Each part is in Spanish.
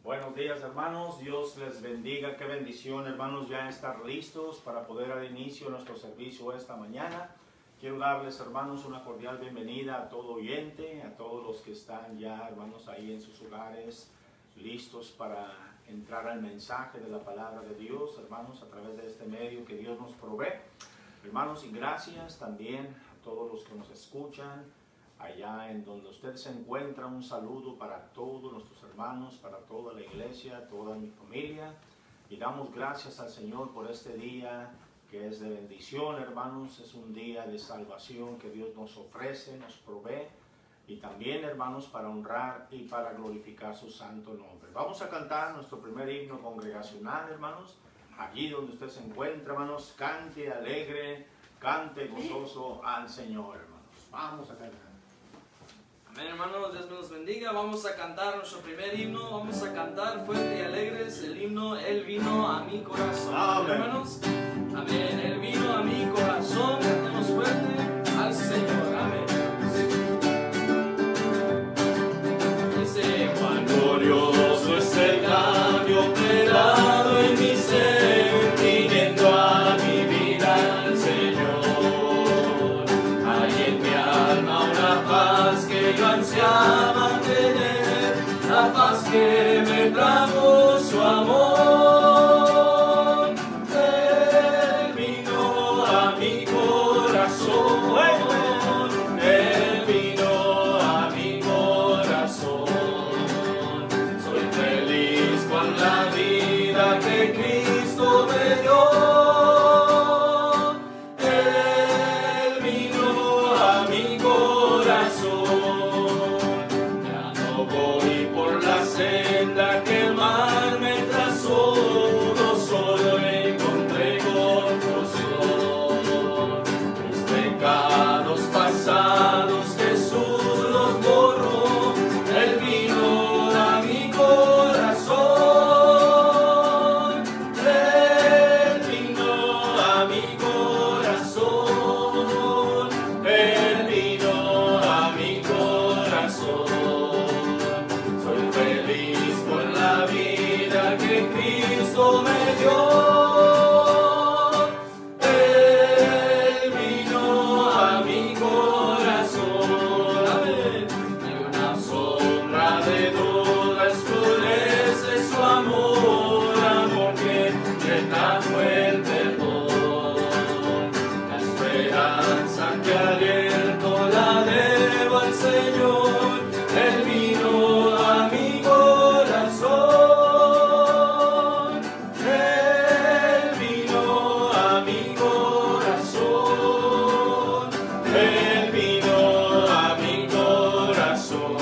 Buenos días, hermanos, Dios les bendiga, qué bendición, hermanos, ya estar listos para poder dar inicio a nuestro servicio esta mañana. Quiero darles, hermanos, una cordial bienvenida a todo oyente, a todos los que están ya, hermanos, ahí en sus hogares, listos para entrar al mensaje de la palabra de Dios, hermanos, a través de este medio que Dios nos provee. Hermanos, y gracias también a todos los que nos escuchan allá en donde usted se encuentra. Un saludo para todos nuestros hermanos, para toda la iglesia, toda mi familia. Y damos gracias al Señor por este día que es de bendición, hermanos. Es un día de salvación que Dios nos ofrece, nos provee. Y también, hermanos, para honrar y para glorificar su santo nombre. Vamos a cantar nuestro primer himno congregacional, hermanos. Allí donde usted se encuentra, hermanos, cante alegre, cante gozoso al Señor, hermanos. Vamos a cantar. Amén, hermanos, Dios me los bendiga. Vamos a cantar nuestro primer himno. Vamos a cantar fuerte y alegres el himno Él vino a mi corazón. Amén. Hermanos, amén. Él vino a mi corazón. Cantemos fuerte al Señor. Amén. Dice: cuán glorioso es el cambio operado en mi ser, viniendo a mi vida el Señor. Hay en mi alma una paz que yo ansiaba tener, la paz que me trajo su amor. Él vino a mi corazón, Él vino a mi corazón. Soy feliz con la vida que Cristo me dio. Él vino a mi corazón. Ya no voy por la senda que el mar me trazó, no solo encontré confusión. Mis pecados pasados Jesús los borró. Él vino a mi corazón. Él vino a mi corazón. Él vino a mi corazón. Soy feliz con la vida que Cristo me dio. Él vino a mi corazón. Amén. Y una sombra de duda escurece su amor, amor que trajo el perdón. La esperanza que aliento la debo al Señor. Él vino a mi corazón. Él vino a mi corazón. Él vino a mi corazón.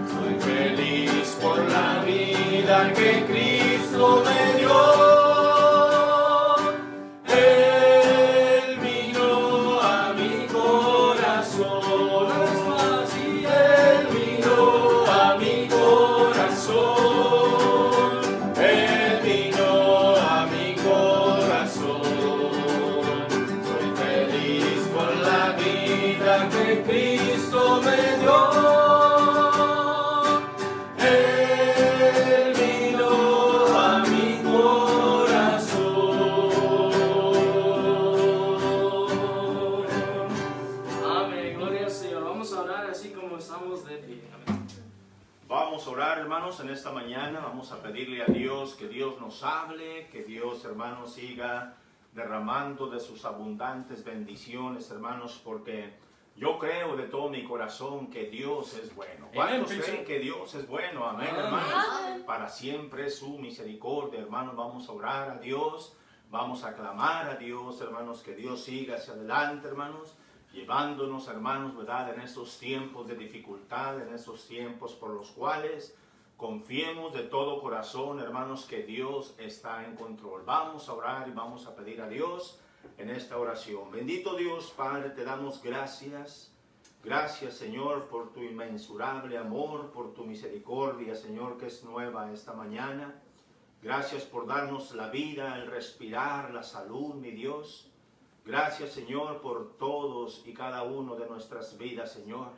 Soy feliz por la vida que Cristo me dio. Él vino a mi corazón. Una vez más, y Él vino a mi corazón. Él vino a mi corazón. Soy feliz por la vida que Cristo me dio. Él vino a mi corazón. Amén, gloria al Señor. Vamos a orar así como estamos de pie. Amén. Vamos a orar, hermanos, en esta mañana. Vamos a pedirle a Dios que Dios nos hable, que Dios, hermanos, siga derramando de sus abundantes bendiciones, hermanos, porque yo creo de todo mi corazón que Dios es bueno. ¿Cuántos Amén. creen que Dios es bueno? Amén, Amén. hermanos. Para siempre es su misericordia, hermanos. Vamos a orar a Dios, vamos a clamar a Dios, hermanos, que Dios siga hacia adelante, hermanos, llevándonos, hermanos, ¿verdad?, en estos tiempos de dificultad, en estos tiempos por los cuales confiemos de todo corazón, hermanos, que Dios está en control. Vamos a orar y vamos a pedir a Dios en esta oración. Bendito Dios, Padre, te damos gracias. Gracias, Señor, por tu inmensurable amor, por tu misericordia, Señor, que es nueva esta mañana. Gracias por darnos la vida, el respirar, la salud, mi Dios. Gracias, Señor, por todos y cada uno de nuestras vidas, Señor.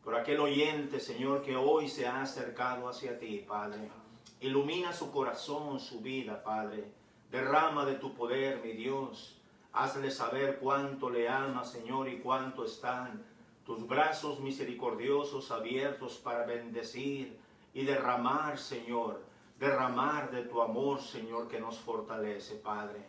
por aquel oyente, Señor, que hoy se ha acercado hacia ti, Padre. Ilumina su corazón, su vida, Padre. Derrama de tu poder, mi Dios. Hazle saber cuánto le amas, Señor, y cuánto están tus brazos misericordiosos abiertos para bendecir y derramar, Señor, derramar de tu amor, Señor, que nos fortalece, Padre.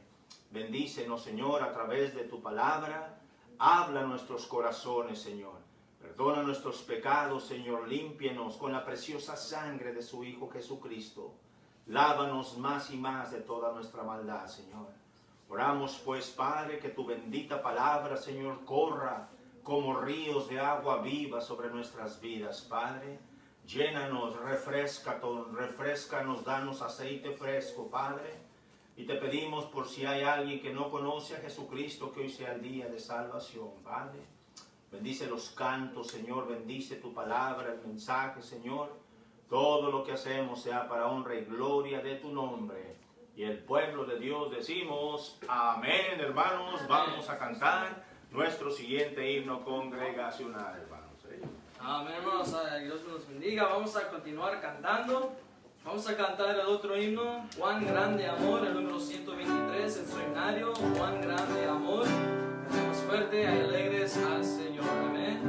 Bendícenos, Señor, a través de tu palabra. Habla a nuestros corazones, Señor. Perdona nuestros pecados, Señor. Límpienos con la preciosa sangre de su Hijo Jesucristo. Lávanos más y más de toda nuestra maldad, Señor. Oramos, pues, Padre, que tu bendita palabra, Señor, corra como ríos de agua viva sobre nuestras vidas, Padre. Llénanos, refrescanos, danos aceite fresco, Padre. Y te pedimos por si hay alguien que no conoce a Jesucristo, que hoy sea el día de salvación, Padre. Bendice los cantos, Señor, bendice tu palabra, el mensaje, Señor. Todo lo que hacemos sea para honra y gloria de tu nombre. Y el pueblo de Dios decimos, amén, hermanos. Vamos a cantar nuestro siguiente himno congregacional, hermanos. Amén, hermanos, Dios nos bendiga. Vamos a continuar cantando. Vamos a cantar el otro himno, Cuán grande amor, el número 123, el extraordinario, Cuán grande amor. Cantemos fuerte y alegres al Señor. Amén.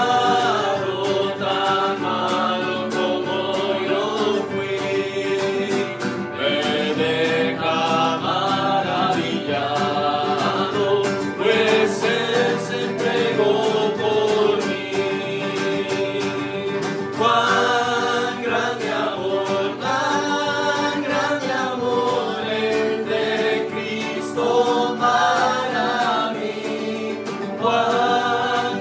Salvado, tan malo como yo fui, me deja maravillado, pues Él se entregó por mí. Cuán grande amor el de Cristo para mí. Cuán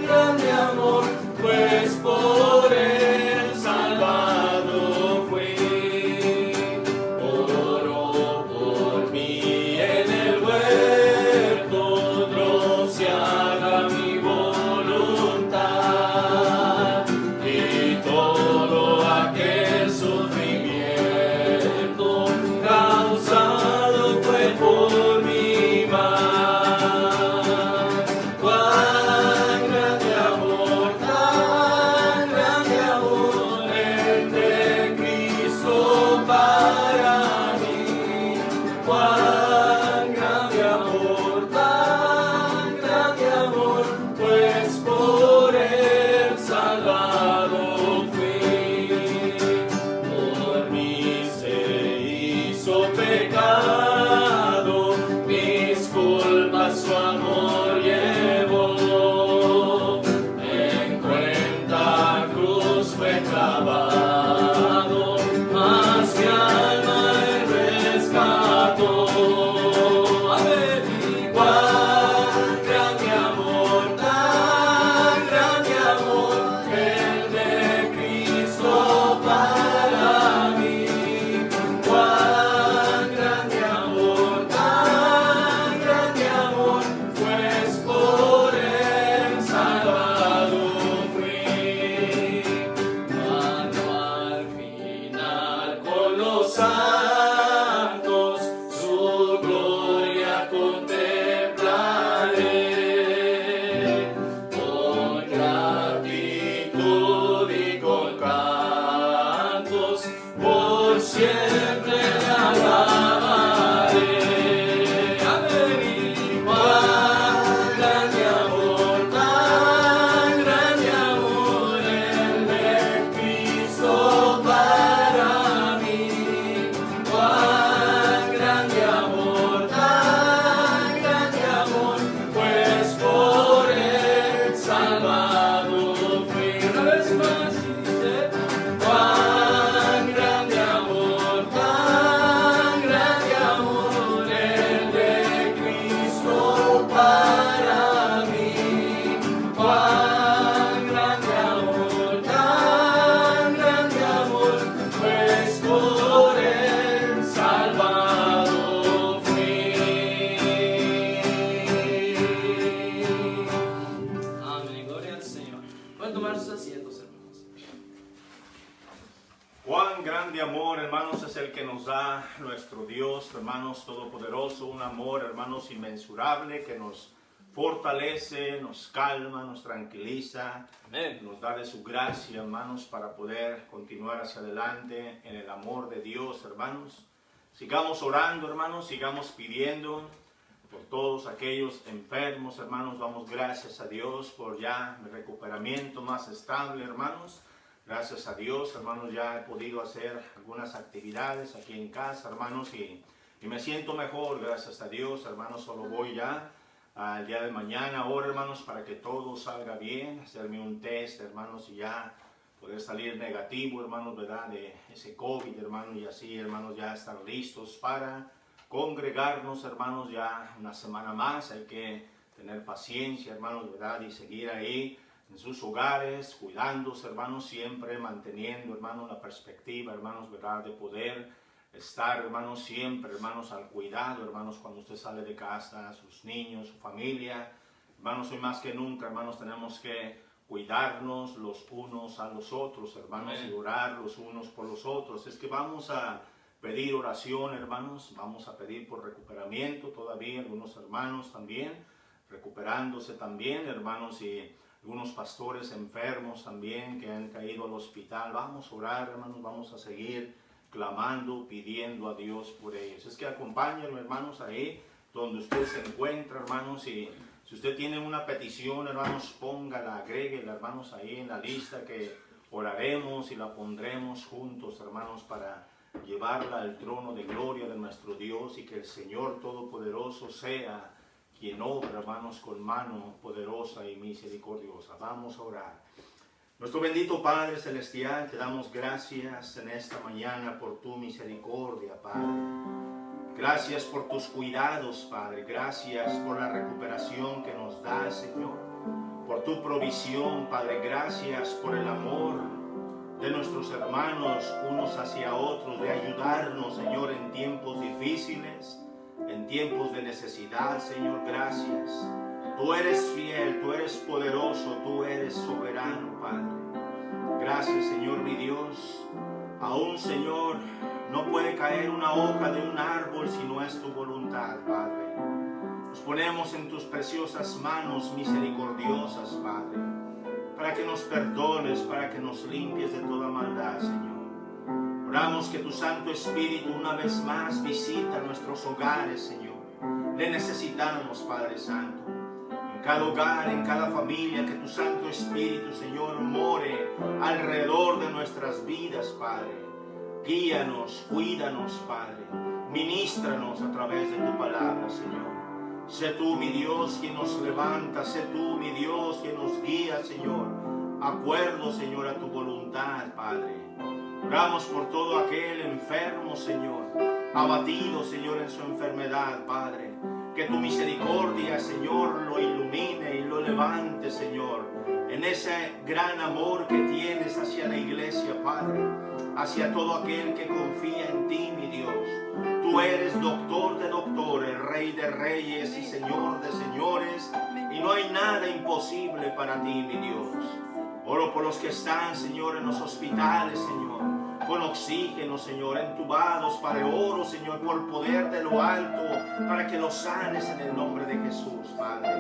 grande amor, pues por Él salvado fui. Oró por mí en el huerto, no se haga mi voluntad, y todo aquel sufrimiento causado fue por mi mal. Cuán grande amor, el de Cristo para mí. Cuán grande amor, pues por Él salvado fui. Por mí se hizo pecado, mis culpas su amor llevó. En cuenta cruz fue clavado, mas mi alma Él rescató. Amén. Y cuán grande amor, el de Cristo para mí. Cuán grande amor, pues por Él salvado fui. Cuando a Cuán grande amor, hermanos, es el que nos da nuestro Dios, hermanos, todopoderoso. Un amor, hermanos, inmensurable que nos fortalece, nos calma, nos tranquiliza. Amén. Nos da de su gracia, hermanos, para poder continuar hacia adelante en el amor de Dios, hermanos. Sigamos orando, hermanos, sigamos pidiendo por todos aquellos enfermos, hermanos. Damos gracias a Dios por ya el recuperamiento más estable, hermanos. Gracias a Dios, hermanos, ya he podido hacer algunas actividades aquí en casa, hermanos, y me siento mejor, gracias a Dios, hermanos. Solo voy ya al día de mañana, ahora, hermanos, para que todo salga bien, hacerme un test, hermanos, y ya poder salir negativo, hermanos, ¿verdad?, de ese COVID, hermanos, y así, hermanos, ya estar listos para congregarnos, hermanos, ya una semana más. Hay que tener paciencia, hermanos, ¿verdad?, y seguir ahí en sus hogares, cuidándose, hermanos, siempre manteniendo, hermanos, la perspectiva, hermanos, ¿verdad?, de poder estar, hermanos, siempre, hermanos, al cuidado, hermanos, cuando usted sale de casa, sus niños, su familia. Hermanos, hoy más que nunca, hermanos, tenemos que cuidarnos los unos a los otros, hermanos, Amén. y orar los unos por los otros. Es que vamos a pedir oración, hermanos, vamos a pedir por recuperamiento todavía, algunos hermanos también, recuperándose también, hermanos, y algunos pastores enfermos también que han caído al hospital. Vamos a orar, hermanos, vamos a seguir clamando, pidiendo a Dios por ellos. Es que acompáñenme, hermanos, ahí donde usted se encuentra, hermanos, y si usted tiene una petición, hermanos, póngala, agréguela, hermanos, ahí en la lista que oraremos y la pondremos juntos, hermanos, para llevarla al trono de gloria de nuestro Dios, y que el Señor Todopoderoso sea quien obra, hermanos, con mano poderosa y misericordiosa. Vamos a orar. Nuestro bendito Padre Celestial, te damos gracias en esta mañana por tu misericordia, Padre. Gracias por tus cuidados, Padre. Gracias por la recuperación que nos das, Señor. Por tu provisión, Padre. Gracias por el amor de nuestros hermanos unos hacia otros, de ayudarnos, Señor, en tiempos difíciles, en tiempos de necesidad, Señor. Gracias. Tú eres fiel, tú eres poderoso, tú eres soberano, Padre. Gracias, Señor, mi Dios. Aún, Señor, no puede caer una hoja de un árbol si no es tu voluntad, Padre. Nos ponemos en tus preciosas manos misericordiosas, Padre, para que nos perdones, para que nos limpies de toda maldad, Señor. Oramos que tu Santo Espíritu una vez más visita nuestros hogares, Señor. Le necesitamos, Padre Santo. En cada hogar, en cada familia, que tu Santo Espíritu, Señor, more alrededor de nuestras vidas, Padre. Guíanos, cuídanos, Padre. Ministranos a través de tu palabra, Señor. Sé tú, mi Dios, quien nos levanta. Sé tú, mi Dios, quien nos guía, Señor. Acuerdo, Señor, a tu voluntad, Padre. Oramos por todo aquel enfermo, Señor, abatido, Señor, en su enfermedad, Padre. Que tu misericordia, Señor, lo ilumine y lo levante, Señor, en ese gran amor que tienes hacia la iglesia, Padre, hacia todo aquel que confía en ti, mi Dios. Tú eres doctor de doctores, Rey de reyes y Señor de señores, y no hay nada imposible para ti, mi Dios. Oro por los que están, Señor, en los hospitales, Señor, con oxígeno, Señor, entubados, Padre. Oro, Señor, por poder de lo alto, para que los sanes en el nombre de Jesús, Padre.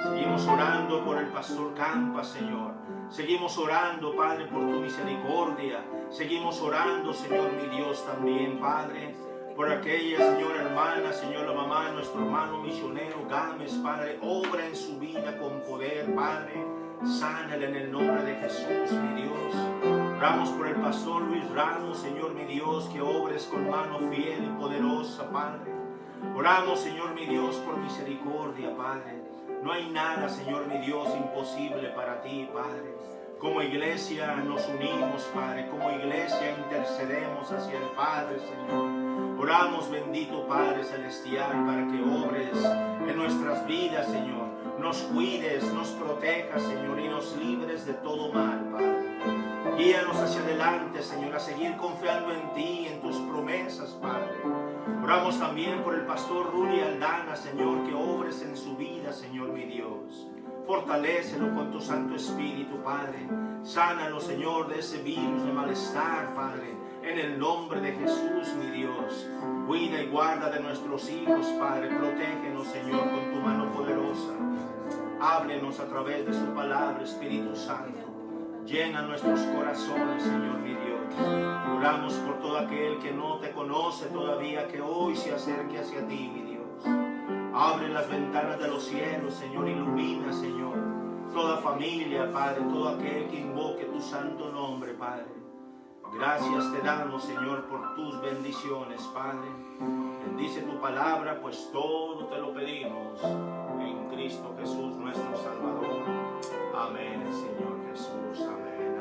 Seguimos orando por el pastor Campa, Señor. Seguimos orando, Padre, por tu misericordia. Seguimos orando, Señor, mi Dios, también, Padre, por aquella, Señor, hermana, Señor, la mamá de nuestro hermano misionero Gámez, Padre. Obra en su vida con poder, Padre. Sánale en el nombre de Jesús, mi Dios. Oramos por el pastor Luis Ramos, Señor, mi Dios, que obres con mano fiel y poderosa, Padre. Oramos, Señor, mi Dios, por misericordia, Padre. No hay nada, Señor, mi Dios, imposible para ti, Padre. Como iglesia nos unimos, Padre. Como iglesia intercedemos hacia el Padre, Señor. Oramos, bendito Padre Celestial, para que obres en nuestras vidas, Señor. Nos cuides, nos protejas, Señor, y nos libres de todo mal, Padre. Guíanos hacia adelante, Señor, a seguir confiando en ti, en tus promesas, Padre. Oramos también por el pastor Ruli Aldana, Señor, que obres en su vida, Señor, mi Dios. Fortalécelo con tu Santo Espíritu, Padre. Sánalo, Señor, de ese virus de malestar, Padre. En el nombre de Jesús, mi Dios. Cuida y guarda de nuestros hijos, Padre. Protégenos, Señor, con tu mano poderosa. Háblenos a través de su palabra, Espíritu Santo. Llena nuestros corazones, Señor, mi Dios. Oramos por todo aquel que no te conoce todavía, que hoy se acerque hacia ti, mi Dios. Abre las ventanas de los cielos, Señor. Ilumina, Señor, toda familia, Padre. Todo aquel que invoque tu santo nombre, Padre. Gracias te damos, Señor, por tus bendiciones, Padre. Bendice tu palabra, pues todo te lo pedimos en Cristo Jesús, nuestro Salvador. Amén, Señor Jesús. Amén,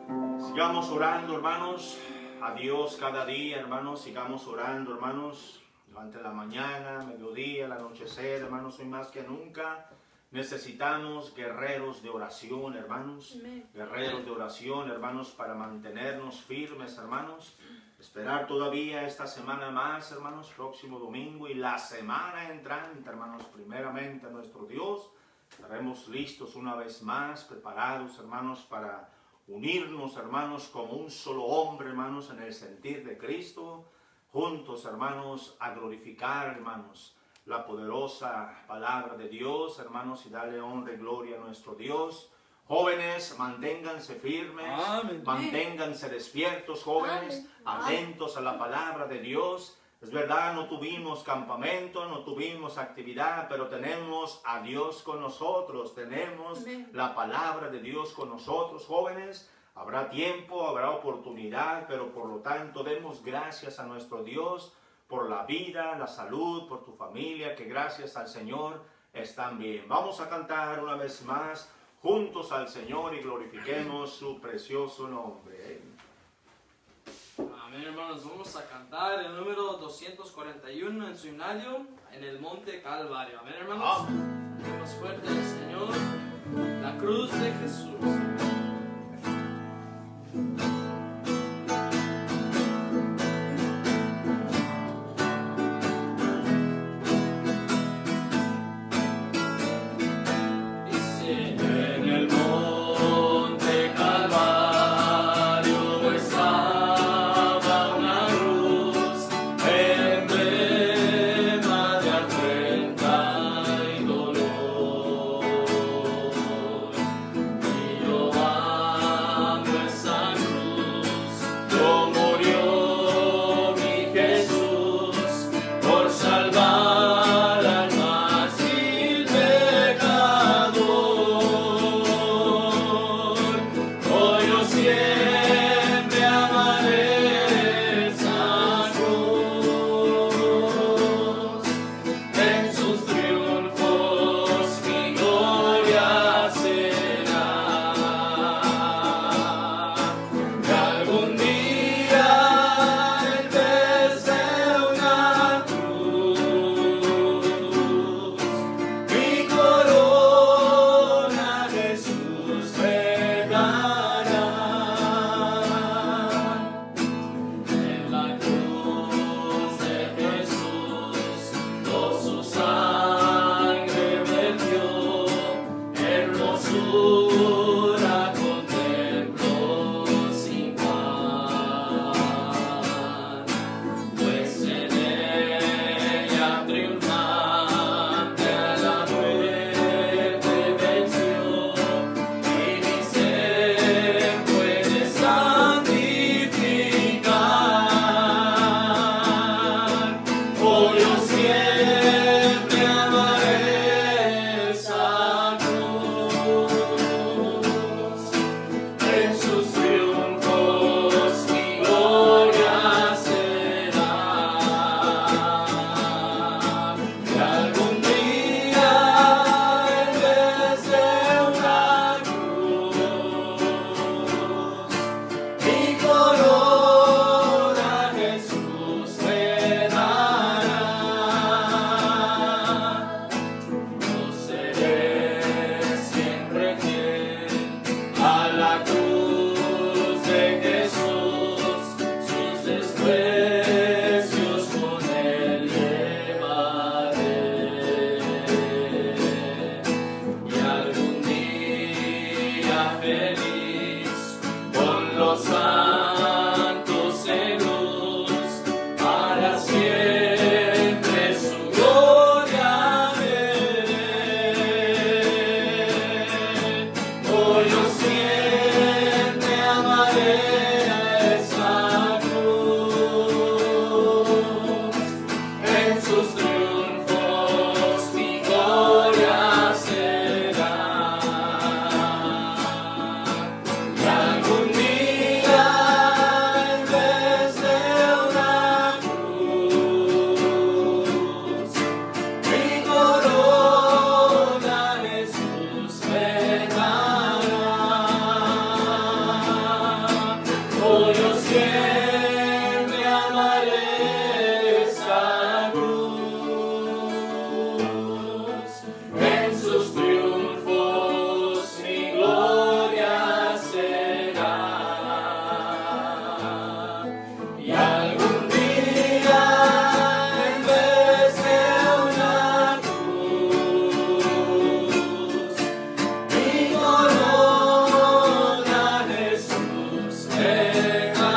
amén. Sigamos orando, hermanos, a Dios cada día, hermanos. Sigamos orando, hermanos, durante la mañana, mediodía, el anochecer, hermanos. Hoy más que nunca necesitamos guerreros de oración, hermanos. Guerreros de oración, hermanos, para mantenernos firmes, hermanos. Esperar todavía esta semana más, hermanos, próximo domingo y la semana entrante, hermanos, primeramente a nuestro Dios. Estaremos listos una vez más, preparados, hermanos, para unirnos, hermanos, como un solo hombre, hermanos, en el sentir de Cristo. Juntos, hermanos, a glorificar, hermanos, la poderosa palabra de Dios, hermanos, y darle honra y gloria a nuestro Dios. Jóvenes, manténganse firmes. Amén. Manténganse despiertos, jóvenes. Amén. Atentos a la palabra de Dios. Es verdad, no tuvimos campamento, no tuvimos actividad, pero tenemos a Dios con nosotros. Tenemos Amén. La palabra de Dios con nosotros, jóvenes. Habrá tiempo, habrá oportunidad, pero por lo tanto demos gracias a nuestro Dios por la vida, la salud, por tu familia, que gracias al Señor están bien. Vamos a cantar una vez más juntos al Señor y glorifiquemos su precioso nombre. Amén, hermanos. Vamos a cantar el número 241 en su himnario, en el Monte Calvario. Amén, hermanos. Más fuerte el Señor, la cruz de Jesús. Jehová Oh, yo siempre amaré esa cruz. En sus triunfos mi gloria será. Y algún día, en vez de una cruz, mi corona Jesús dejará.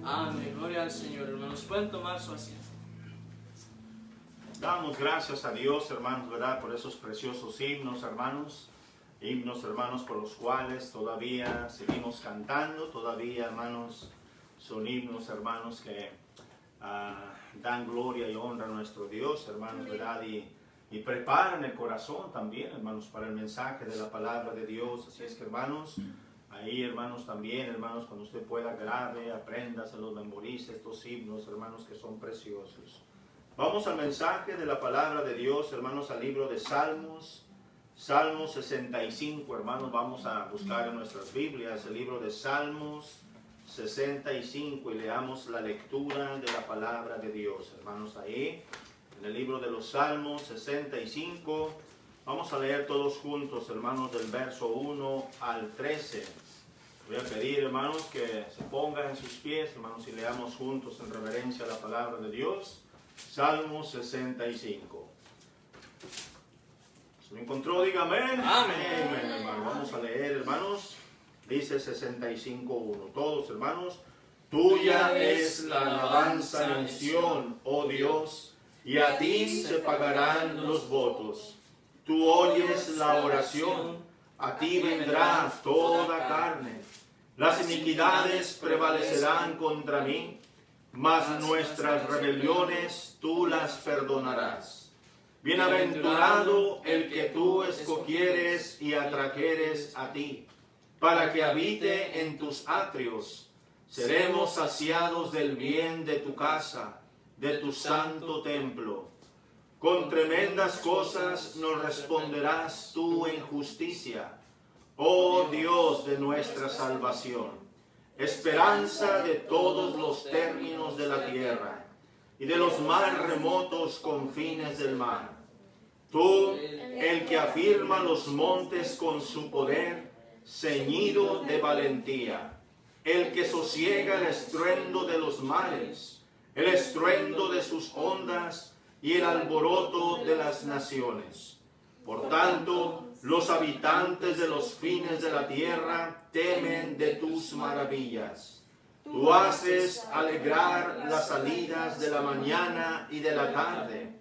Amén. Gloria al Señor, hermanos. Pueden tomar su asiento. Damos gracias a Dios, hermanos, ¿verdad? Por esos preciosos himnos, hermanos. Himnos, hermanos, por los cuales todavía seguimos cantando. Todavía, hermanos, son himnos, hermanos, que dan gloria y honra a nuestro Dios, hermanos, ¿verdad? Y preparan el corazón también, hermanos, para el mensaje de la palabra de Dios. Así es que, hermanos, ahí, hermanos, también, hermanos, cuando usted pueda, grabe, apréndaselo, memorice estos himnos, hermanos, que son preciosos. Vamos al mensaje de la palabra de Dios, hermanos, al libro de Salmos. Salmo 65, hermanos, vamos a buscar en nuestras Biblias el libro de Salmos 65 y leamos la lectura de la palabra de Dios, hermanos, ahí en el libro de los Salmos 65. Vamos a leer todos juntos, hermanos, del verso 1 al 13. Voy a pedir, hermanos, que se pongan en sus pies, hermanos, y leamos juntos en reverencia a la palabra de Dios. Salmo 65. ¿Se lo encontró? Diga amén. Amén. Amén, hermano. Vamos a leer, hermanos. Dice 65:1. Todos, hermanos. Tuya es la alabanza en Sión, oh Dios, y a ti se pagarán los votos. Tú oyes la oración, a ti vendrá toda carne. Las iniquidades prevalecerán contra mí, mas nuestras rebeliones tú las perdonarás. Bienaventurado el que tú escogieres y atrajeres a ti, para que habite en tus atrios. Seremos saciados del bien de tu casa, de tu santo templo. Con tremendas cosas nos responderás tú en justicia, oh Dios de nuestra salvación, esperanza de todos los términos de la tierra y de los más remotos confines del mar. Tú, el que afirma los montes con su poder, ceñido de valentía, el que sosiega el estruendo de los mares, el estruendo de sus ondas y el alboroto de las naciones. Por tanto, los habitantes de los fines de la tierra temen de tus maravillas. Tú haces alegrar las salidas de la mañana y de la tarde.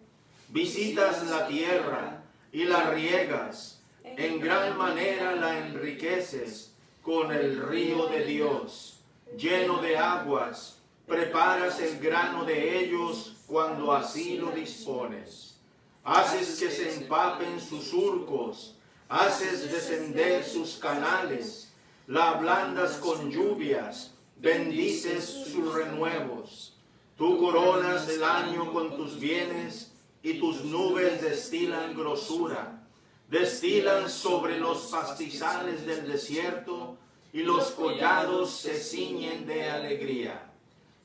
Visitas la tierra y la riegas. En gran manera la enriqueces con el río de Dios, lleno de aguas. Preparas el grano de ellos cuando así lo dispones. Haces que se empapen sus surcos. Haces descender sus canales. La ablandas con lluvias. Bendices sus renuevos. Tú coronas el año con tus bienes y tus nubes destilan grosura. Destilan sobre los pastizales del desierto y los collados se ciñen de alegría.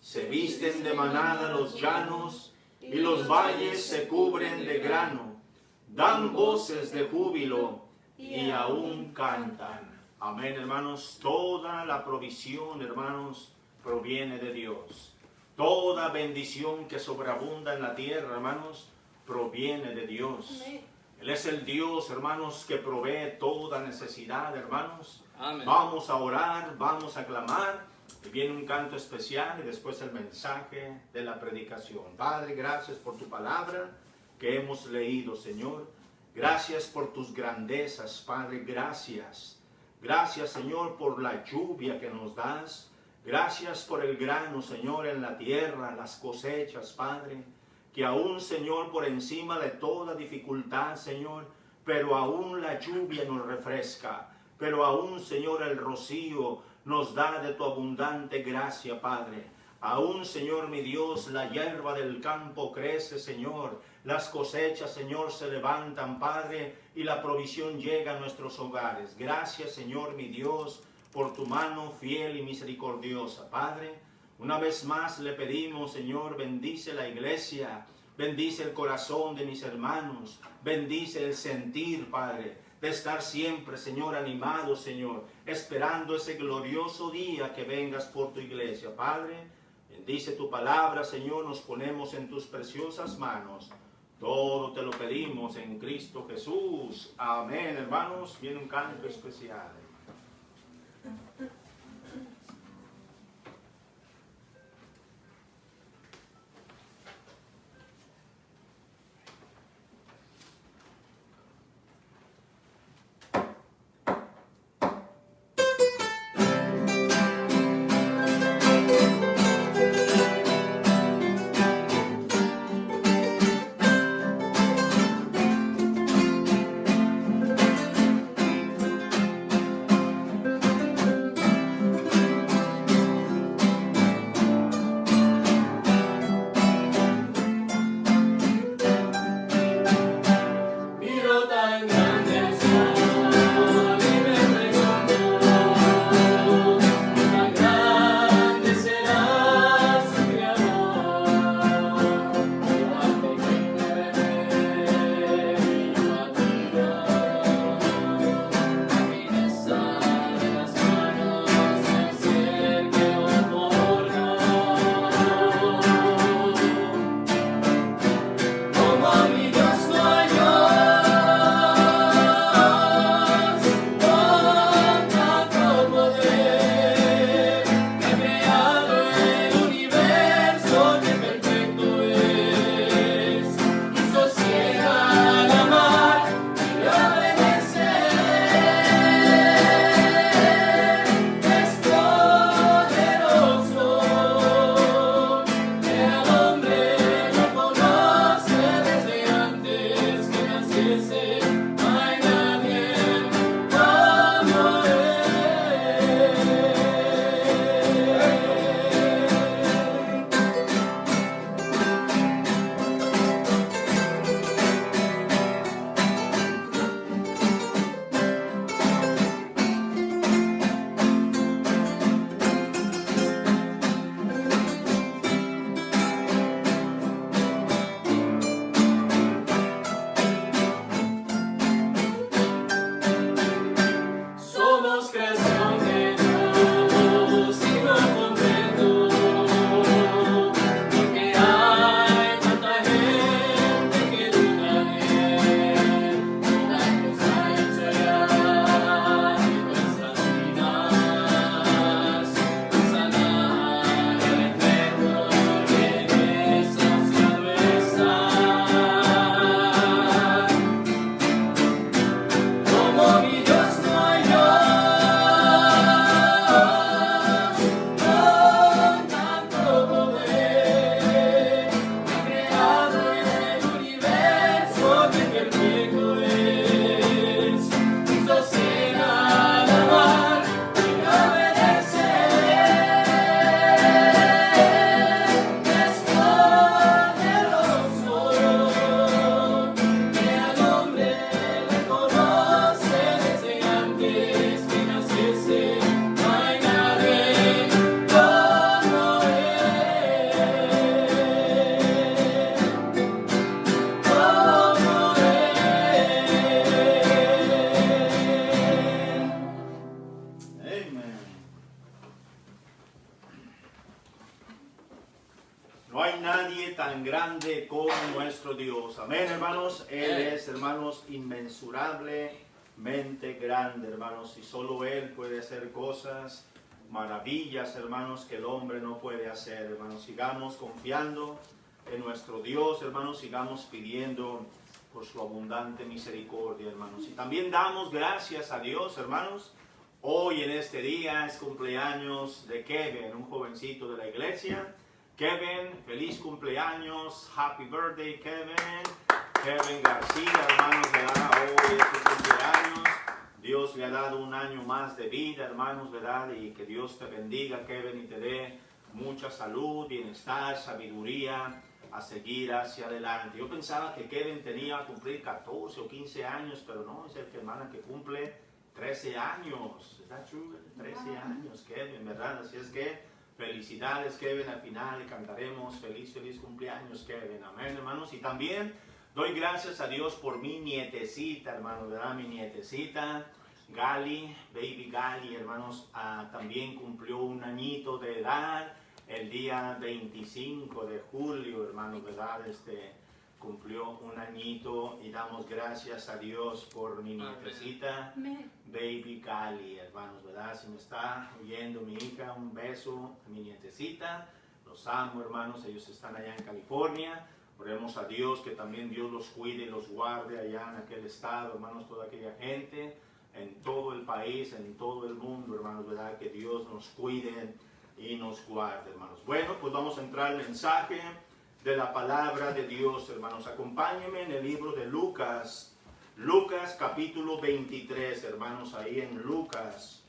Se visten de manada los llanos y los valles se cubren de grano. Dan voces de júbilo y aún cantan. Amén, hermanos. Toda la provisión, hermanos, proviene de Dios. Toda bendición que sobreabunda en la tierra, hermanos, proviene de Dios. Él es el Dios, hermanos, que provee toda necesidad, hermanos. Amén. Vamos a orar, vamos a clamar. Y viene un canto especial y después el mensaje de la predicación. Padre, gracias por tu palabra que hemos leído, Señor. Gracias por tus grandezas, Padre, gracias. Gracias, Señor, por la lluvia que nos das. Gracias por el grano, Señor, en la tierra, las cosechas, Padre. Que aún, Señor, por encima de toda dificultad, Señor, pero aún la lluvia nos refresca. Pero aún, Señor, el rocío nos da de tu abundante gracia, Padre. Aún, Señor, mi Dios, la hierba del campo crece, Señor, Las cosechas, Señor, se levantan, Padre, y la provisión llega a nuestros hogares. Gracias, Señor, mi Dios, por tu mano fiel y misericordiosa. Padre, una vez más le pedimos, Señor, bendice la iglesia, bendice el corazón de mis hermanos, bendice el sentir, Padre, de estar siempre, Señor, animado, Señor, esperando ese glorioso día que vengas por tu iglesia. Padre, bendice tu palabra, Señor, nos ponemos en tus preciosas manos. Todo te lo pedimos en Cristo Jesús. Amén, hermanos. Viene un canto especial. No hay nadie tan grande como nuestro Dios. Amén, hermanos. Él es, hermanos, inmensurablemente grande, hermanos. Y solo Él puede hacer cosas, maravillas, hermanos, que el hombre no puede hacer, hermanos. Sigamos confiando en nuestro Dios, hermanos. Sigamos pidiendo por su abundante misericordia, hermanos. Y también damos gracias a Dios, hermanos. Hoy en este día es cumpleaños de Kevin, un jovencito de la iglesia. Kevin, feliz cumpleaños, happy birthday Kevin. Kevin García, hermanos, ¿verdad? Hoy es su cumpleaños. Dios le ha dado un año más de vida, hermanos, ¿verdad? Y que Dios te bendiga, Kevin, y te dé mucha salud, bienestar, sabiduría a seguir hacia adelante. Yo pensaba que Kevin tenía que cumplir 14 o 15 años, pero no, es el hermano que cumple 13 años. ¿Es that true? 13 años, Kevin, ¿verdad? Así es que felicidades, Kevin, al final cantaremos feliz cumpleaños, Kevin. Amén, hermanos. Y también doy gracias a Dios por mi nietecita, hermanos, ¿verdad? Mi nietecita, Gali, baby Gali, hermanos, también cumplió un añito de edad el día 25 de julio, hermanos, ¿verdad? Cumplió un añito y damos gracias a Dios por mi nietecita, baby Gali, hermanos, ¿verdad? Si me está oyendo mi hija, un beso a mi nietecita, los amo, hermanos, ellos están allá en California. Oremos a Dios que también Dios los cuide y los guarde allá en aquel estado, hermanos, toda aquella gente, en todo el país, en todo el mundo, hermanos, ¿verdad? Que Dios nos cuide y nos guarde, hermanos. Bueno, pues vamos a entrar al mensaje de la palabra de Dios, hermanos. Acompáñenme en el libro de Lucas, Lucas capítulo 23, hermanos, ahí en Lucas,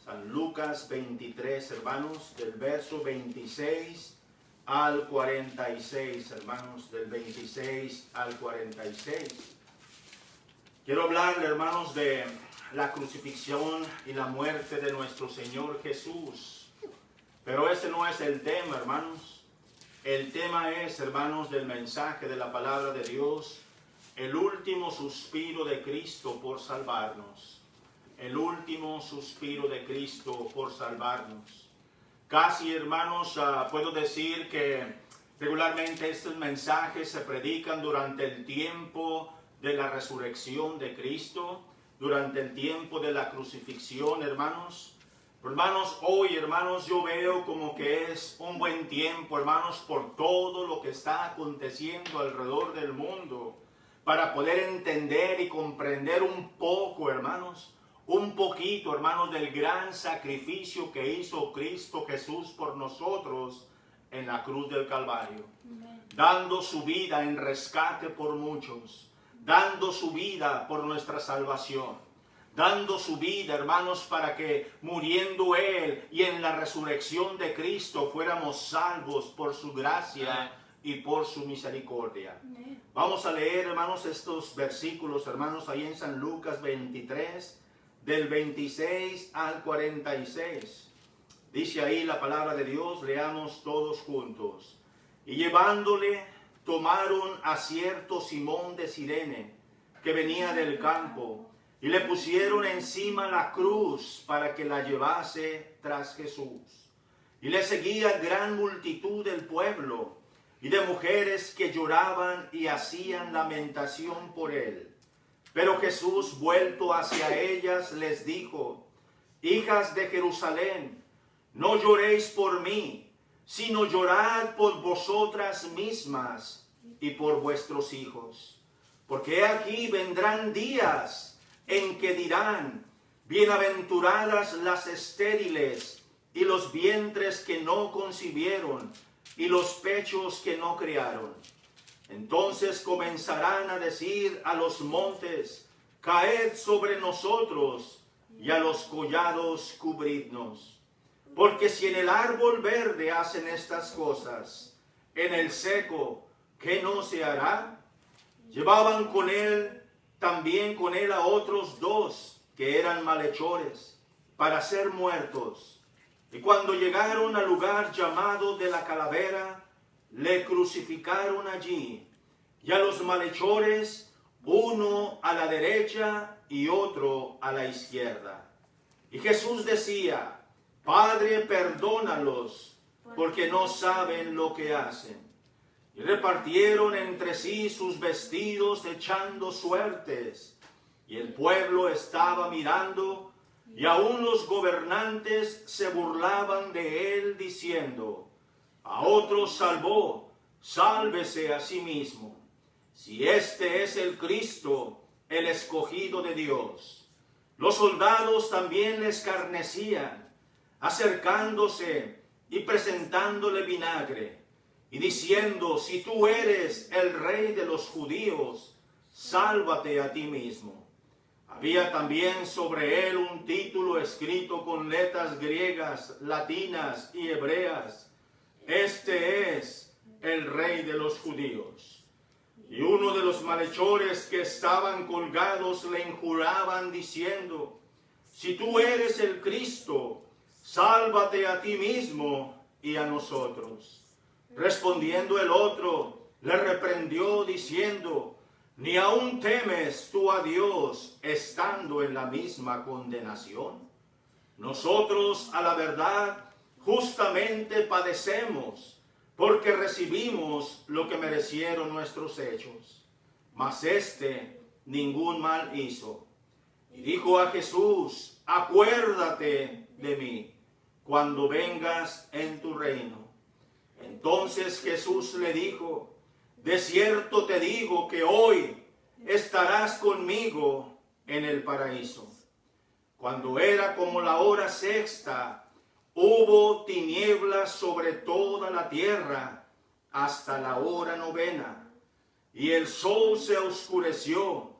San Lucas 23, hermanos, del verso 26 al 46, hermanos, del 26 al 46. Quiero hablarle, hermanos, de la crucifixión y la muerte de nuestro Señor Jesús. Pero ese no es el tema, hermanos. El tema es, hermanos, del mensaje de la palabra de Dios, el último suspiro de Cristo por salvarnos. El último suspiro de Cristo por salvarnos. Casi, hermanos, puedo decir que regularmente estos mensajes se predican durante el tiempo de la resurrección de Cristo, durante el tiempo de la crucifixión, hermanos. Hermanos, hoy, hermanos, yo veo como que es un buen tiempo, hermanos, por todo lo que está aconteciendo alrededor del mundo, para poder entender y comprender un poco, hermanos, un poquito, hermanos, del gran sacrificio que hizo Cristo Jesús por nosotros en la cruz del Calvario, dando su vida en rescate por muchos, dando su vida por nuestra salvación, dando su vida, hermanos, para que muriendo Él y en la resurrección de Cristo fuéramos salvos por su gracia y por su misericordia. Vamos a leer, hermanos, estos versículos, hermanos, ahí en San Lucas 23, del 26 al 46. Dice ahí la palabra de Dios, leamos todos juntos. Y llevándole, tomaron a cierto Simón de Cirene, que venía del campo, y le pusieron encima la cruz para que la llevase tras Jesús. Y le seguía gran multitud del pueblo, y de mujeres que lloraban y hacían lamentación por él. Pero Jesús, vuelto hacia ellas, les dijo: hijas de Jerusalén, no lloréis por mí, sino llorad por vosotras mismas y por vuestros hijos. Porque aquí vendrán días en que dirán: bienaventuradas las estériles y los vientres que no concibieron y los pechos que no criaron. Entonces comenzarán a decir a los montes: caed sobre nosotros, y a los collados cubridnos. Porque si en el árbol verde hacen estas cosas, en el seco, ¿qué no se hará? Llevaban con él, también con él, a otros dos que eran malhechores, para ser muertos. Y cuando llegaron al lugar llamado de la Calavera, le crucificaron allí, y a los malhechores, uno a la derecha y otro a la izquierda. Y Jesús decía: Padre, perdónalos, porque no saben lo que hacen. Y repartieron entre sí sus vestidos, echando suertes. Y el pueblo estaba mirando, y aún los gobernantes se burlaban de él, diciendo: a otros salvó, sálvese a sí mismo, si este es el Cristo, el escogido de Dios. Los soldados también le escarnecían, acercándose y presentándole vinagre, y diciendo: si tú eres el rey de los judíos, sálvate a ti mismo. Había también sobre él un título escrito con letras griegas, latinas y hebreas: este es el Rey de los judíos. Y uno de los malhechores que estaban colgados le injuraban diciendo: si tú eres el Cristo, sálvate a ti mismo y a nosotros. Respondiendo el otro, le reprendió diciendo: ¿ni aún temes tú a Dios estando en la misma condenación? Nosotros, a la verdad, justamente padecemos, porque recibimos lo que merecieron nuestros hechos. Mas éste ningún mal hizo. Y dijo a Jesús: acuérdate de mí cuando vengas en tu reino. Entonces Jesús le dijo: de cierto te digo que hoy estarás conmigo en el paraíso. Cuando era como la hora sexta, hubo tinieblas sobre toda la tierra hasta la hora novena, y el sol se oscureció,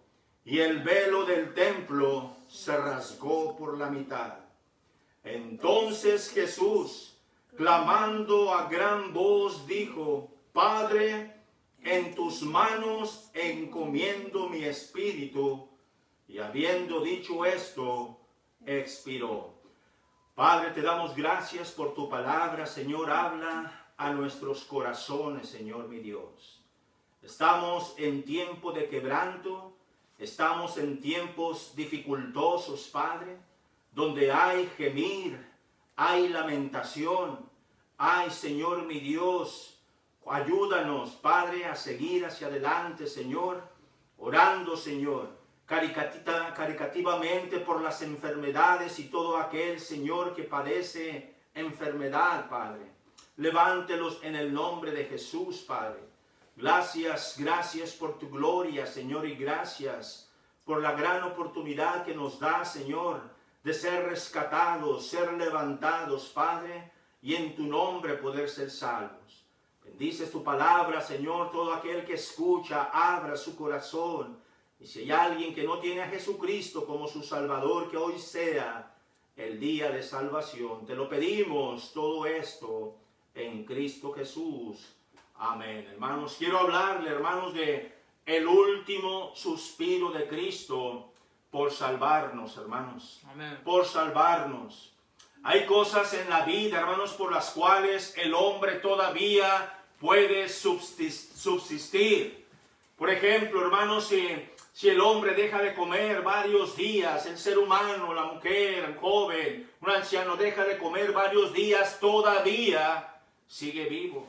y el velo del templo se rasgó por la mitad. Entonces Jesús, clamando a gran voz, dijo: Padre, en tus manos encomiendo mi espíritu. Y habiendo dicho esto, expiró. Padre, te damos gracias por tu palabra, Señor. Habla a nuestros corazones, Señor mi Dios. Estamos en tiempo de quebranto, estamos en tiempos dificultosos, Padre, donde hay gemir, hay lamentación, hay, Señor mi Dios, ayúdanos, Padre, a seguir hacia adelante, Señor, orando, Señor, caritativamente por las enfermedades y todo aquel, Señor, que padece enfermedad, Padre. Levántelos en el nombre de Jesús, Padre. Gracias, gracias por tu gloria, Señor, y gracias por la gran oportunidad que nos da, Señor, de ser rescatados, ser levantados, Padre, y en tu nombre poder ser salvos. Bendice tu palabra, Señor. Todo aquel que escucha, abra su corazón. Y si hay alguien que no tiene a Jesucristo como su Salvador, que hoy sea el día de salvación. Te lo pedimos todo esto en Cristo Jesús. Amén. Hermanos, quiero hablarle, hermanos, de el último suspiro de Cristo por salvarnos, hermanos. Amén. Por salvarnos. Hay cosas en la vida, hermanos, por las cuales el hombre todavía puede subsistir. Por ejemplo, hermanos, si el hombre deja de comer varios días, el ser humano, la mujer, el joven, un anciano deja de comer varios días, todavía sigue vivo.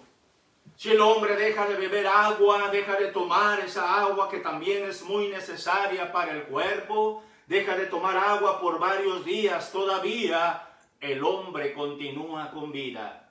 Si el hombre deja de beber agua, deja de tomar esa agua que también es muy necesaria para el cuerpo, deja de tomar agua por varios días, todavía el hombre continúa con vida.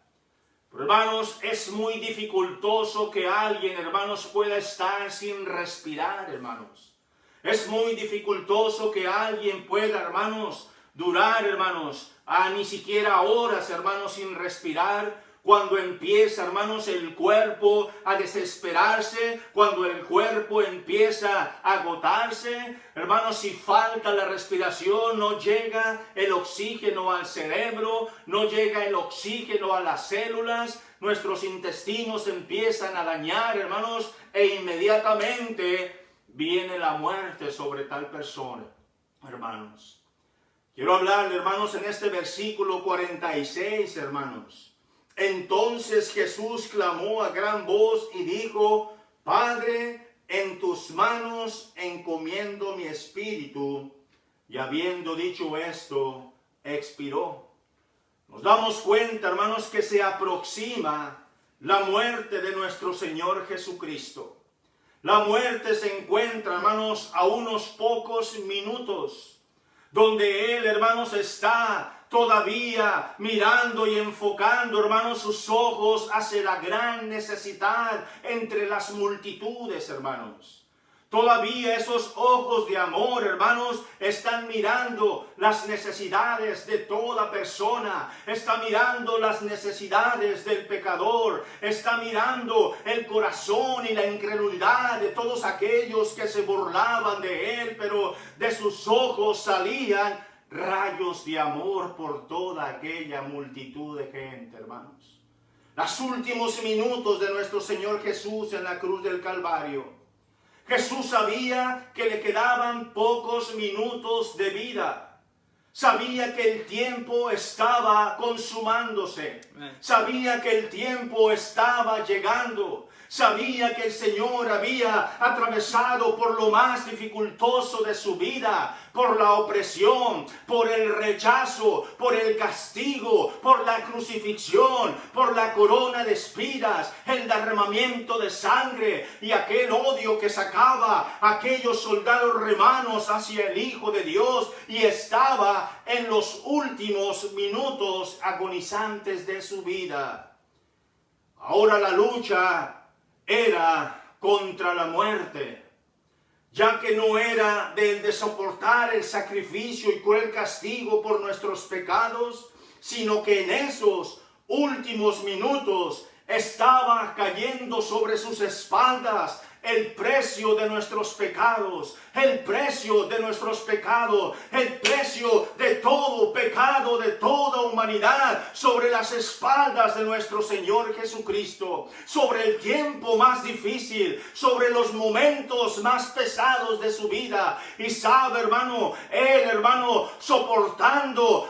Pero, hermanos, es muy dificultoso que alguien, hermanos, pueda estar sin respirar, hermanos. Es muy dificultoso que alguien pueda, hermanos, durar, hermanos, ni siquiera horas, hermanos, sin respirar. Cuando empieza, hermanos, el cuerpo a desesperarse, cuando el cuerpo empieza a agotarse, hermanos, si falta la respiración, no llega el oxígeno al cerebro, no llega el oxígeno a las células, nuestros intestinos empiezan a dañar, hermanos, e inmediatamente viene la muerte sobre tal persona, hermanos. Quiero hablarle, hermanos, en este versículo 46, hermanos. Entonces Jesús clamó a gran voz y dijo: Padre, en tus manos encomiendo mi espíritu. Y habiendo dicho esto, expiró. Nos damos cuenta, hermanos, que se aproxima la muerte de nuestro Señor Jesucristo. La muerte se encuentra, hermanos, a unos pocos minutos, donde Él, hermanos, está todavía mirando y enfocando, hermanos, sus ojos hacia la gran necesidad entre las multitudes, hermanos. Todavía esos ojos de amor, hermanos, están mirando las necesidades de toda persona. Está mirando las necesidades del pecador. Está mirando el corazón y la incredulidad de todos aquellos que se burlaban de Él, pero de sus ojos salían rayos de amor por toda aquella multitud de gente, hermanos. Los últimos minutos de nuestro Señor Jesús en la cruz del Calvario. Jesús sabía que le quedaban pocos minutos de vida. Sabía que el tiempo estaba consumándose. Sabía que el tiempo estaba llegando. Sabía que el Señor había atravesado por lo más dificultoso de su vida, por la opresión, por el rechazo, por el castigo, por la crucifixión, por la corona de espinas, el derramamiento de sangre y aquel odio que sacaba aquellos soldados romanos hacia el Hijo de Dios, y estaba en los últimos minutos agonizantes de su vida. Ahora la lucha era contra la muerte, ya que no era de soportar el sacrificio y cruel castigo por nuestros pecados, sino que en esos últimos minutos estaba cayendo sobre sus espaldas el precio de nuestros pecados, el precio de nuestros pecados, el precio de todo pecado, de toda humanidad, sobre las espaldas de nuestro Señor Jesucristo, sobre el tiempo más difícil, sobre los momentos más pesados de su vida. Y sabe, hermano, él, hermano, soportando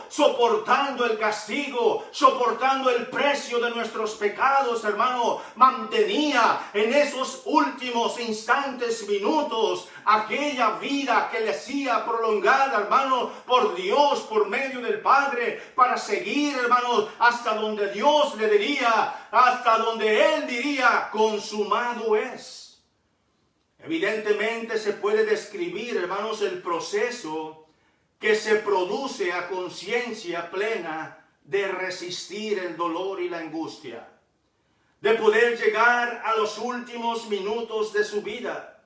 el castigo, soportando el precio de nuestros pecados, hermano, mantenía en esos últimos instantes, minutos, aquella vida que le hacía prolongada, hermano, por Dios, por medio del Padre, para seguir, hermanos, hasta donde Dios le diría, hasta donde Él diría, consumado es. Evidentemente se puede describir, hermanos, el proceso que se produce a conciencia plena de resistir el dolor y la angustia, de poder llegar a los últimos minutos de su vida.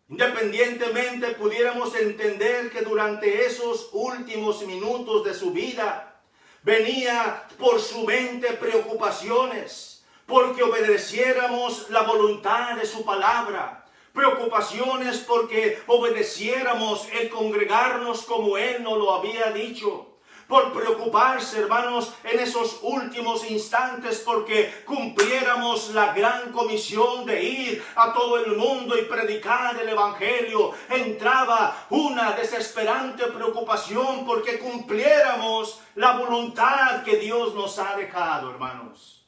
Independientemente pudiéramos entender que durante esos últimos minutos de su vida venía por su mente preocupaciones, porque obedeciéramos la voluntad de su palabra, preocupaciones porque obedeciéramos el congregarnos como Él nos lo había dicho, por preocuparse, hermanos, en esos últimos instantes porque cumpliéramos la gran comisión de ir a todo el mundo y predicar el Evangelio. Entraba una desesperante preocupación porque cumpliéramos la voluntad que Dios nos ha dejado, hermanos.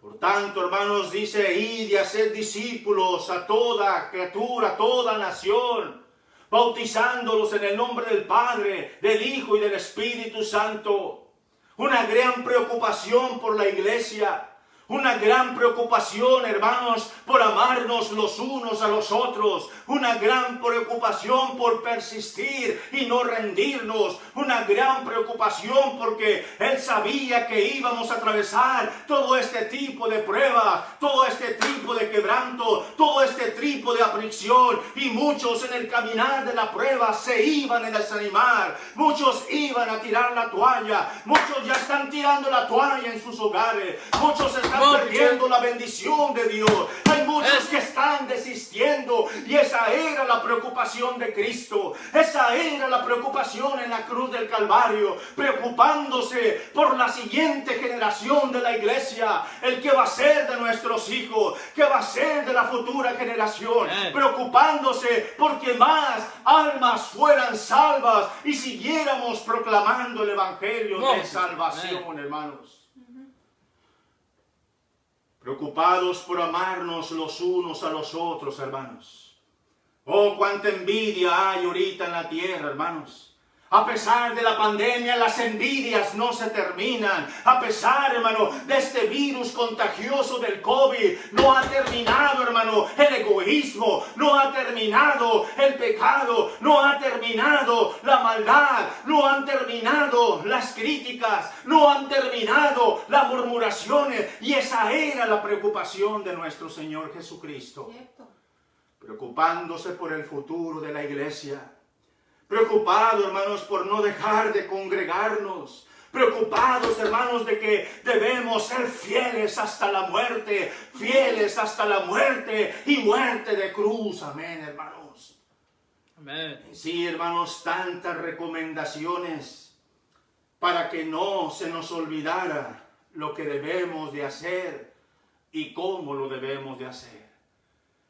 Por tanto, hermanos, dice, id y haced discípulos a toda criatura, a toda nación, bautizándolos en el nombre del Padre, del Hijo y del Espíritu Santo. Una gran preocupación por la iglesia. Una gran preocupación, hermanos, por amarnos los unos a los otros. Una gran preocupación por persistir y no rendirnos. Una gran preocupación porque Él sabía que íbamos a atravesar todo este tipo de pruebas, todo este tipo de quebranto, todo este tipo de aflicción. Y muchos en el caminar de la prueba se iban a desanimar. Muchos iban a tirar la toalla. Muchos ya están tirando la toalla en sus hogares. Muchos están perdiendo la bendición de Dios. Hay muchos que están desistiendo, y esa era la preocupación de Cristo. Esa era la preocupación en la cruz del Calvario, preocupándose por la siguiente generación de la iglesia, el que va a ser de nuestros hijos, que va a ser de la futura generación, preocupándose porque más almas fueran salvas y siguiéramos proclamando el evangelio de salvación, hermanos. Preocupados por amarnos los unos a los otros, hermanos. Oh, cuánta envidia hay ahorita en la tierra, hermanos. A pesar de la pandemia, las envidias no se terminan. A pesar, hermano, de este virus contagioso del COVID, no ha terminado, hermano, el egoísmo, no ha terminado el pecado, no ha terminado la maldad, no han terminado las críticas, no han terminado las murmuraciones. Y esa era la preocupación de nuestro Señor Jesucristo. Preocupándose por el futuro de la iglesia. Preocupados, hermanos, por no dejar de congregarnos. Preocupados, hermanos, de que debemos ser fieles hasta la muerte. Fieles hasta la muerte y muerte de cruz. Amén, hermanos. Amén. Sí, hermanos, tantas recomendaciones para que no se nos olvidara lo que debemos de hacer y cómo lo debemos de hacer.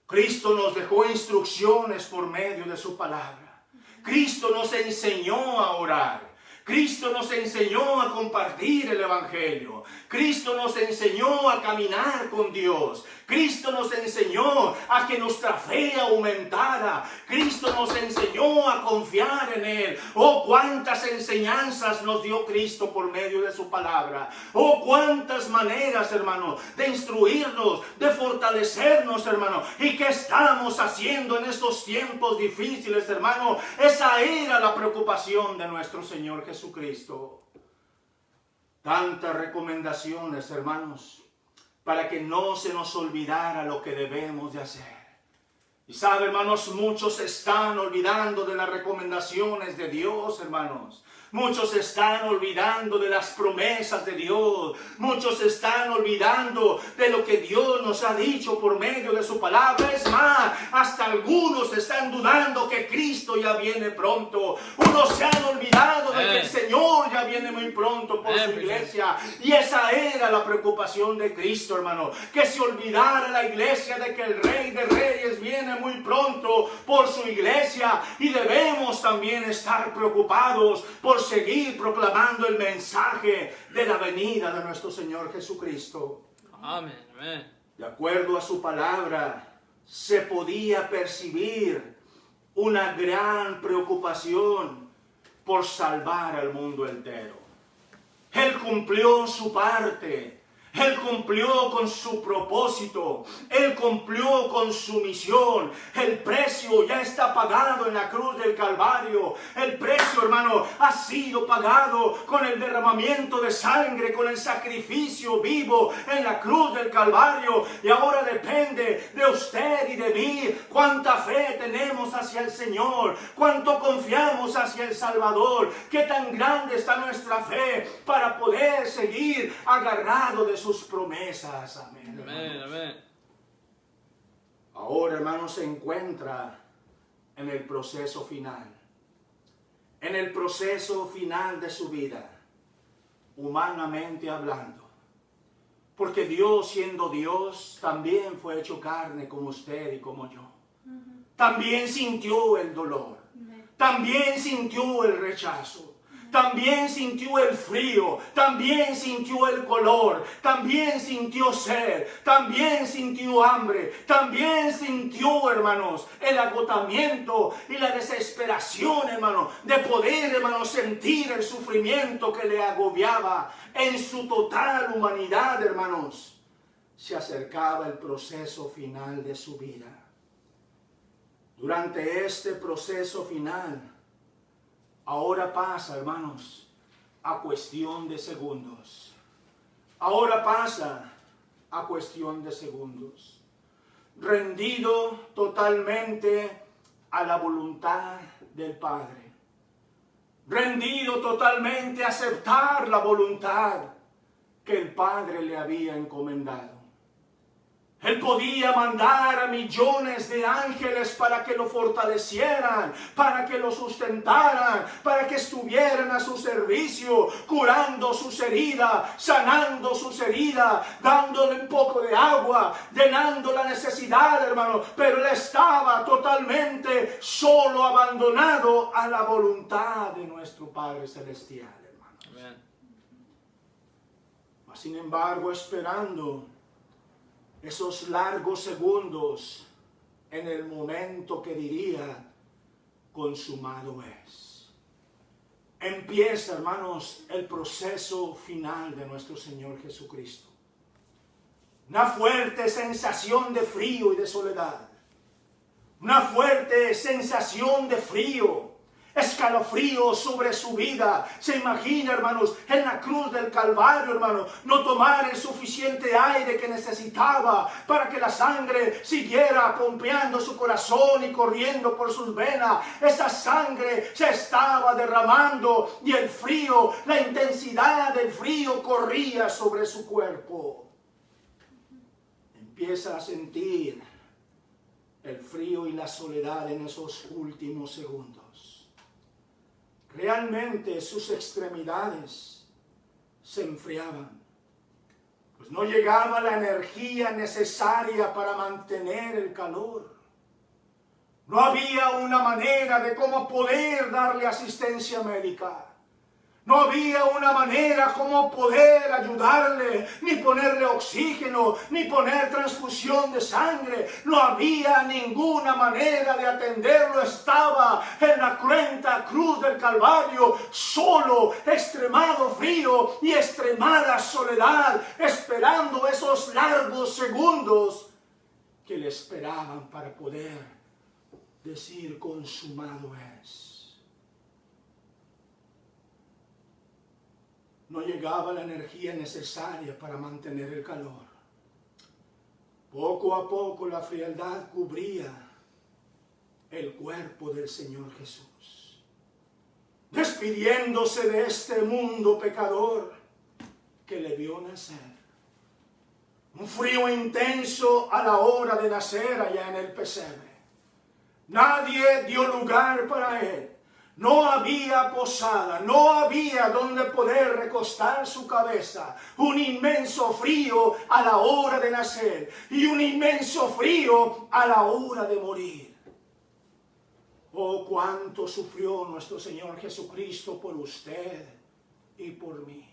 Cristo nos dejó instrucciones por medio de su palabra. Cristo nos enseñó a orar. Cristo nos enseñó a compartir el Evangelio. Cristo nos enseñó a caminar con Dios. Cristo nos enseñó a que nuestra fe aumentara. Cristo nos enseñó a confiar en Él. Oh, cuántas enseñanzas nos dio Cristo por medio de su palabra. Oh, cuántas maneras, hermano, de instruirnos, de fortalecernos, hermano. ¿Y qué estamos haciendo en estos tiempos difíciles, hermano? Esa era la preocupación de nuestro Señor Jesucristo. Tantas recomendaciones, hermanos, para que no se nos olvidara lo que debemos de hacer. Y sabe, hermanos, muchos se están olvidando de las recomendaciones de Dios, hermanos. Muchos se están olvidando de las promesas de Dios. Muchos se están olvidando de lo que Dios nos ha dicho por medio de su palabra. Es más, hasta algunos están dudando que Cristo ya viene pronto. Unos se han olvidado de que el Señor ya viene muy pronto por su iglesia. Y esa era la preocupación de Cristo, hermano. Que se olvidara la iglesia de que el Rey de Reyes viene muy pronto por su iglesia. Y debemos también estar preocupados por seguir proclamando el mensaje de la venida de nuestro Señor Jesucristo. Amén, amén. De acuerdo a su palabra, se podía percibir una gran preocupación por salvar al mundo entero. Él cumplió su parte. Él cumplió con su propósito. Él cumplió con su misión. El precio ya está pagado en la cruz del Calvario. El precio, hermano, ha sido pagado con el derramamiento de sangre, con el sacrificio vivo en la cruz del Calvario. Y ahora depende de usted y de mí cuánta fe tenemos hacia el Señor, cuánto confiamos hacia el Salvador, qué tan grande está nuestra fe para poder seguir agarrado de sus promesas. Amén. Amén, amén. Ahora, hermano, se encuentra en el proceso final. En el proceso final de su vida, humanamente hablando. Porque Dios, siendo Dios, también fue hecho carne como usted y como yo. También sintió el dolor. También sintió el rechazo. También sintió el frío, también sintió el calor, también sintió sed, también sintió hambre, también sintió, hermanos, el agotamiento y la desesperación, hermano, de poder, hermano, sentir el sufrimiento que le agobiaba en su total humanidad, hermanos. Se acercaba el proceso final de su vida. Durante este proceso final, ahora pasa, hermanos, a cuestión de segundos. Ahora pasa a cuestión de segundos. Rendido totalmente a la voluntad del Padre. Rendido totalmente a aceptar la voluntad que el Padre le había encomendado. Él podía mandar a millones de ángeles para que lo fortalecieran, para que lo sustentaran, para que estuvieran a su servicio, curando sus heridas, sanando sus heridas, dándole un poco de agua, llenando la necesidad, hermano. Pero él estaba totalmente solo, abandonado a la voluntad de nuestro Padre Celestial, hermanos. Amén. Sin embargo, esperando esos largos segundos en el momento que diría, consumado es. Empieza, hermanos, el proceso final de nuestro Señor Jesucristo. Una fuerte sensación de frío y de soledad. Una fuerte sensación de frío, escalofrío sobre su vida. Se imagina, hermanos, en la cruz del Calvario, hermano, no tomar el suficiente aire que necesitaba para que la sangre siguiera pompeando su corazón y corriendo por sus venas. Esa sangre se estaba derramando y el frío, la intensidad del frío corría sobre su cuerpo. Empieza a sentir el frío y la soledad en esos últimos segundos. Realmente sus extremidades se enfriaban. pues no llegaba la energía necesaria para mantener el calor. No había una manera de cómo poder darle asistencia médica. No había una manera como poder ayudarle, ni ponerle oxígeno, ni poner transfusión de sangre. No había ninguna manera de atenderlo. Estaba en la cruenta cruz del Calvario, solo, extremado frío y extremada soledad, esperando esos largos segundos que le esperaban para poder decir: consumado es. No llegaba la energía necesaria para mantener el calor. Poco a poco la frialdad cubría el cuerpo del Señor Jesús, despidiéndose de este mundo pecador que le vio nacer. Un frío intenso a la hora de nacer allá en el pesebre. Nadie dio lugar para él. No había posada, no había donde poder recostar su cabeza. Un inmenso frío a la hora de nacer y un inmenso frío a la hora de morir. Oh, cuánto sufrió nuestro Señor Jesucristo por usted y por mí.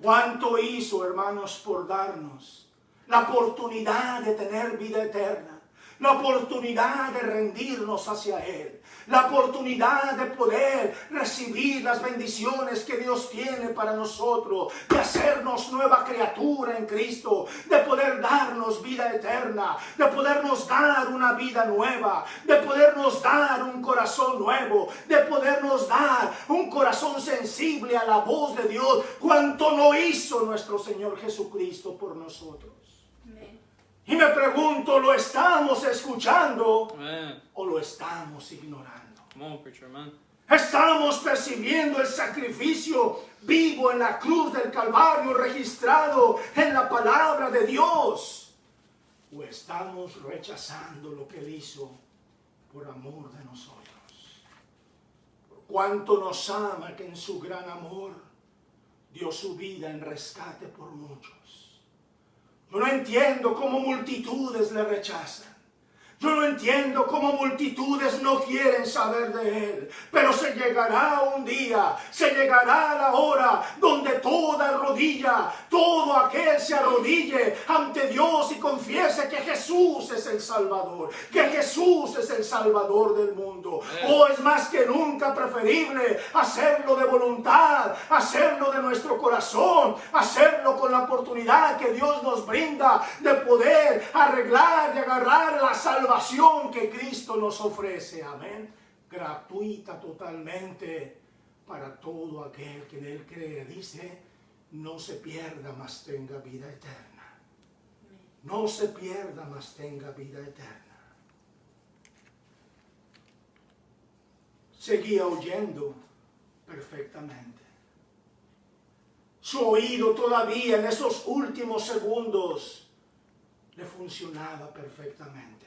Cuánto hizo, hermanos, por darnos la oportunidad de tener vida eterna, la oportunidad de rendirnos hacia Él, la oportunidad de poder recibir las bendiciones que Dios tiene para nosotros, de hacernos nueva criatura en Cristo, de poder darnos vida eterna, de podernos dar una vida nueva, de podernos dar un corazón nuevo, de podernos dar un corazón sensible a la voz de Dios. Cuánto no hizo nuestro Señor Jesucristo por nosotros. Y me pregunto, ¿lo estamos escuchando o lo estamos ignorando? Come on, preacher, man. Estamos percibiendo el sacrificio vivo en la cruz del Calvario, registrado en la palabra de Dios, o estamos rechazando lo que Él hizo por amor de nosotros. Por cuánto nos ama, que en su gran amor dio su vida en rescate por muchos. Yo no entiendo cómo multitudes le rechazan. Yo no entiendo cómo multitudes no quieren saber de Él. Pero se llegará un día, se llegará la hora donde toda rodilla, todo aquel se arrodille ante Dios y confiese que Jesús es el Salvador, que Jesús es el Salvador del mundo. Oh, es más que nunca preferible hacerlo de voluntad, hacerlo de nuestro corazón, hacerlo con la oportunidad que Dios nos brinda de poder arreglar y agarrar la salvación que Cristo nos ofrece, amén, gratuita totalmente para todo aquel que en Él cree. Dice, no se pierda, mas tenga vida eterna. No se pierda, mas tenga vida eterna. Seguía oyendo perfectamente. Su oído todavía en esos últimos segundos le funcionaba perfectamente.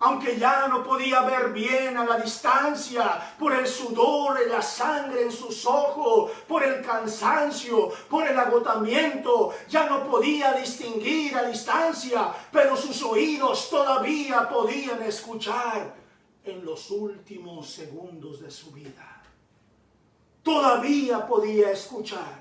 Aunque ya no podía ver bien a la distancia, por el sudor y la sangre en sus ojos, por el cansancio, por el agotamiento, ya no podía distinguir a distancia, pero sus oídos todavía podían escuchar en los últimos segundos de su vida. Todavía podía escuchar.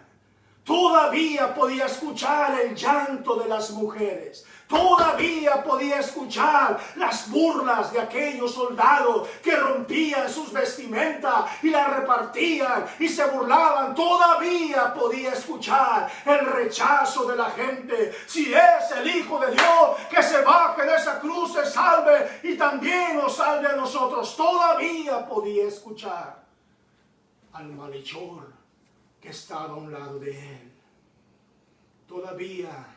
Todavía podía escuchar el llanto de las mujeres. Todavía podía escuchar las burlas de aquellos soldados que rompían sus vestimentas y las repartían y se burlaban. Todavía podía escuchar el rechazo de la gente. Si es el Hijo de Dios, que se baje de esa cruz, se salve y también nos salve a nosotros. Todavía podía escuchar al malhechor que estaba a un lado de él. Todavía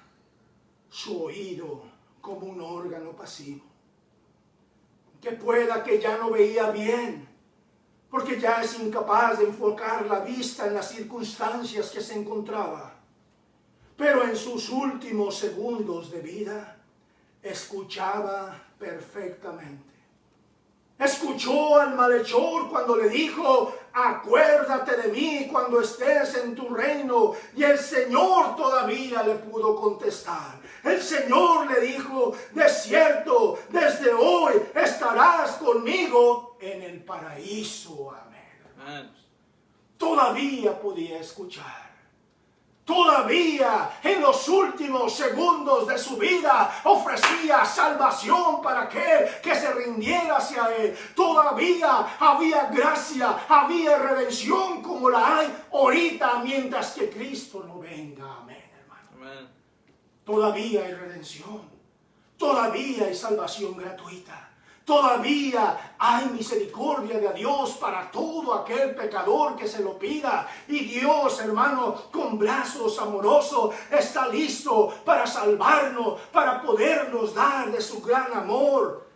su oído como un órgano pasivo, que pueda que ya no veía bien, porque ya es incapaz de enfocar la vista en las circunstancias que se encontraba, pero en sus últimos segundos de vida escuchaba perfectamente. Escuchó al malhechor cuando le dijo: acuérdate de mí cuando estés en tu reino. Y el Señor todavía le pudo contestar. El Señor le dijo: de cierto, desde hoy estarás conmigo en el paraíso. Amén. Todavía podía escuchar. Todavía en los últimos segundos de su vida ofrecía salvación para aquel que se rindiera hacia él. Todavía había gracia, había redención como la hay ahorita mientras que Cristo no venga. Amén, hermano. Amén. Todavía hay redención. Todavía hay salvación gratuita. Todavía hay misericordia de Dios para todo aquel pecador que se lo pida. Y Dios, hermano, con brazos amorosos, está listo para salvarnos, para podernos dar de su gran amor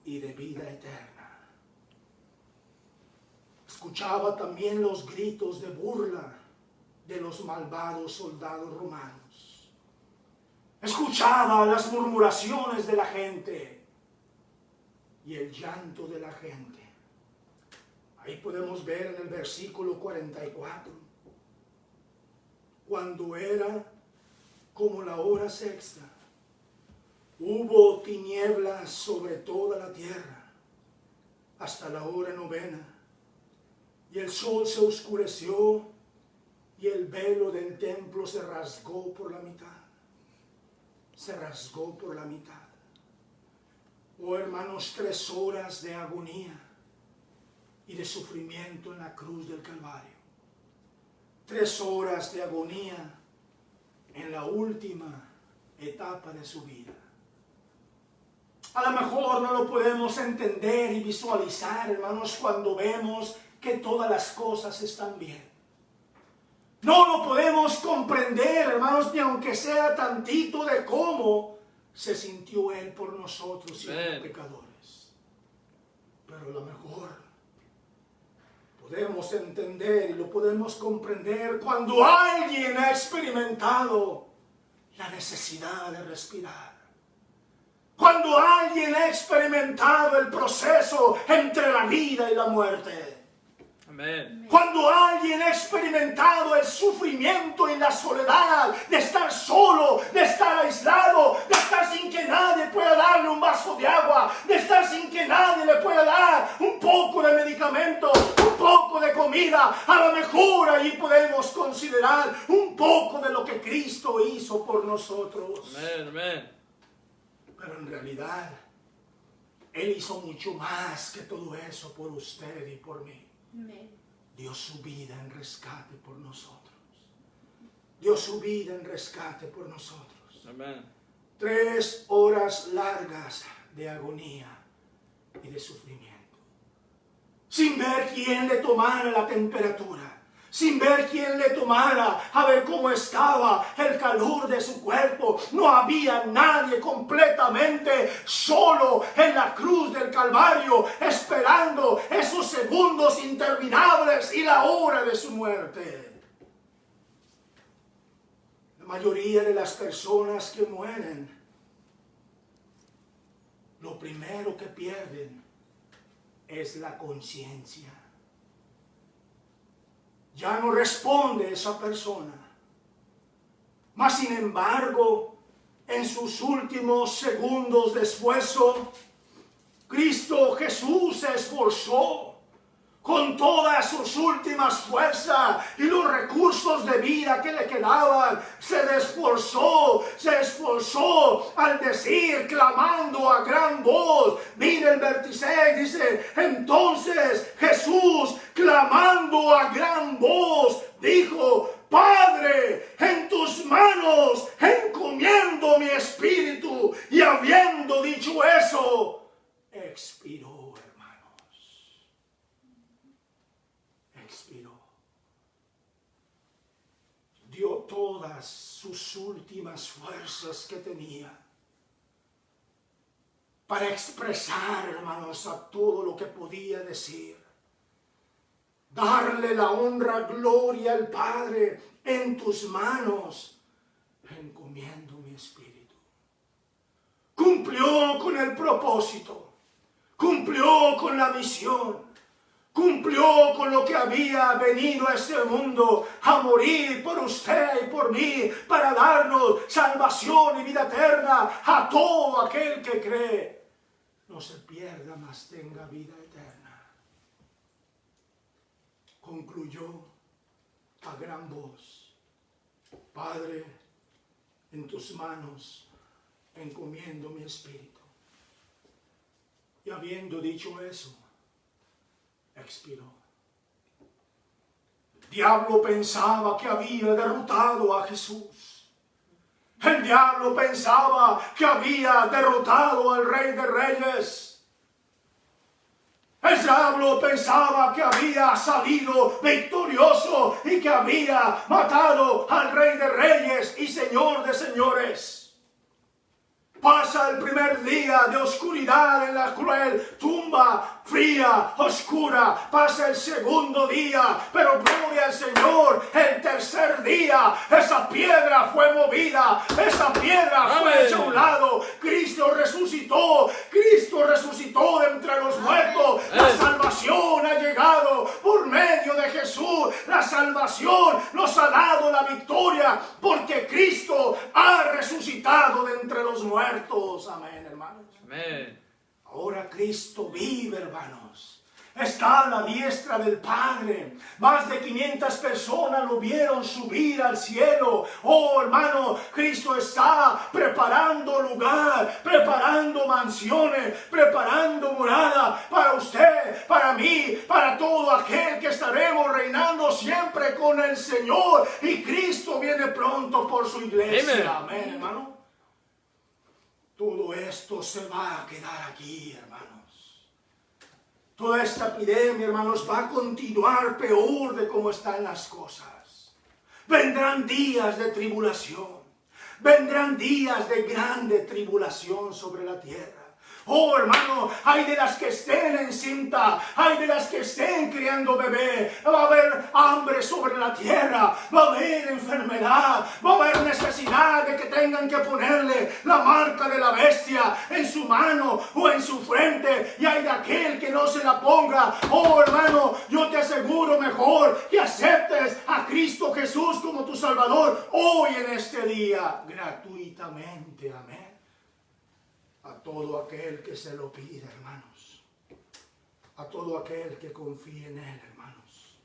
y de vida eterna. Escuchaba también los gritos de burla de los malvados soldados romanos. Escuchaba las murmuraciones de la gente y el llanto de la gente. Ahí podemos ver en el versículo 44. Cuando era como la hora sexta, hubo tinieblas sobre toda la tierra hasta la hora novena, y el sol se oscureció y el velo del templo se rasgó por la mitad. Se rasgó por la mitad. Oh hermanos, 3 horas de agonía y de sufrimiento en la cruz del Calvario. 3 horas de agonía en la última etapa de su vida. A lo mejor no lo podemos entender y visualizar, hermanos, cuando vemos que todas las cosas están bien. No lo podemos comprender, hermanos, ni aunque sea tantito de cómo se sintió Él por nosotros siendo pecadores. Pero a lo mejor podemos entender y lo podemos comprender cuando alguien ha experimentado la necesidad de respirar. Cuando alguien ha experimentado el proceso entre la vida y la muerte. Amén. Cuando alguien ha experimentado el sufrimiento y la soledad de estar solo, de estar aislado, de estar sin que nadie pueda darle un vaso de agua, de estar sin que nadie le pueda dar un poco de medicamento, un poco de comida, a lo mejor ahí podemos considerar un poco de lo que Cristo hizo por nosotros. Amén, amén. Pero en realidad, Él hizo mucho más que todo eso por usted y por mí. Amén. Dio su vida en rescate por nosotros. Dio su vida en rescate por nosotros. Amén. 3 horas largas de agonía y de sufrimiento. Sin ver quién le tomara la temperatura. Sin ver quién le tomara a ver cómo estaba el calor de su cuerpo. No había nadie, completamente solo en la cruz del Calvario, esperando esos segundos interminables y la hora de su muerte. La mayoría de las personas que mueren, lo primero que pierden es la conciencia. Ya no responde esa persona. Mas sin embargo, en sus últimos segundos de esfuerzo, Cristo Jesús se esforzó con todas sus últimas fuerzas y los recursos de vida que le quedaban. Se esforzó al decir, clamando a gran voz. Mire el 26, dice: entonces Jesús, clamando a gran voz, dijo: Padre, en tus manos encomiendo mi espíritu. Y habiendo dicho eso, expiró. Dio todas sus últimas fuerzas que tenía para expresar, hermanos, a todo lo que podía decir. Darle la honra, gloria al Padre. En tus manos encomiendo mi espíritu. Cumplió con el propósito. cumplió con la misión, cumplió con lo que había venido a este mundo a morir por usted y por mí, para darnos salvación y vida eterna a todo aquel que cree. No se pierda, mas tenga vida eterna. Concluyó a gran voz: Padre, en tus manos encomiendo mi espíritu. Y habiendo dicho eso, expiró. El diablo pensaba que había derrotado a Jesús. El diablo pensaba que había derrotado al Rey de Reyes. El diablo pensaba que había salido victorioso y que había matado al Rey de Reyes y Señor de Señores. Pasa el primer día de oscuridad en la cruel tumba fría, oscura. Pasa el segundo día, pero gloria al Señor, el tercer día, esa piedra fue movida, esa piedra fue hecha a un lado. Cristo resucitó de entre los muertos. La salvación ha llegado por medio de Jesús. La salvación nos ha dado la victoria porque Cristo ha resucitado de entre los muertos. Amén, hermanos. Amén. Ahora Cristo vive, hermanos. Está a la diestra del Padre. Más de 500 personas lo vieron subir al cielo. Oh, hermano, Cristo está preparando lugar, preparando mansiones, preparando morada para usted, para mí, para todo aquel que estaremos reinando siempre con el Señor. Y Cristo viene pronto por su iglesia. Amén, hermano. Todo esto se va a quedar aquí, hermanos. Toda esta epidemia, hermanos, va a continuar peor de cómo están las cosas. Vendrán días de tribulación. Vendrán días de grande tribulación sobre la tierra. Oh, hermano, hay de las que estén encinta, hay de las que estén criando bebé. Va a haber hambre sobre la tierra, va a haber enfermedad, va a haber necesidad de que tengan que ponerle la marca de la bestia en su mano o en su frente. Y hay de aquel que no se la ponga. Oh, hermano, yo te aseguro mejor que aceptes a Cristo Jesús como tu Salvador hoy en este día, gratuitamente. Amén. A todo aquel que se lo pida, hermanos. A todo aquel que confíe en Él, hermanos.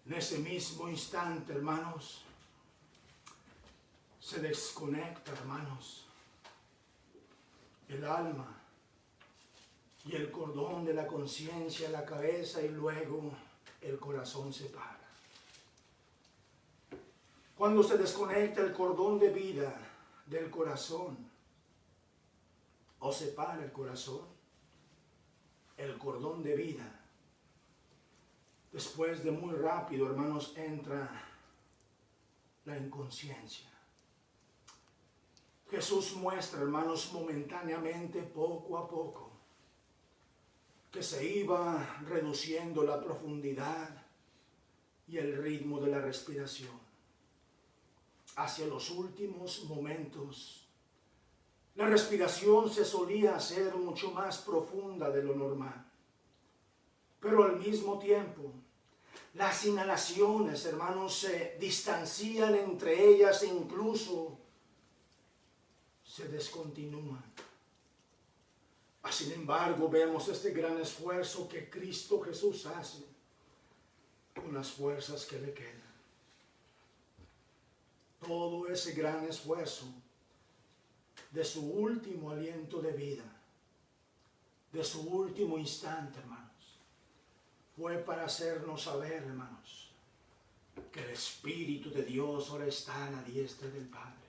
En ese mismo instante, hermanos, se desconecta, hermanos, el alma y el cordón de la conciencia, la cabeza, y luego el corazón se para. Cuando se desconecta el cordón de vida del corazón, o separa el corazón, el cordón de vida, después de muy rápido, hermanos, entra la inconsciencia. Jesús muestra, hermanos, momentáneamente, poco a poco, que se iba reduciendo la profundidad y el ritmo de la respiración. Hacia los últimos momentos, la respiración se solía hacer mucho más profunda de lo normal. Pero al mismo tiempo, las inhalaciones, hermanos, se distancian entre ellas e incluso se descontinúan. Sin embargo, vemos este gran esfuerzo que Cristo Jesús hace con las fuerzas que le quedan. Todo ese gran esfuerzo de su último aliento de vida, de su último instante, hermanos, fue para hacernos saber, hermanos, que el Espíritu de Dios ahora está a la diestra del Padre.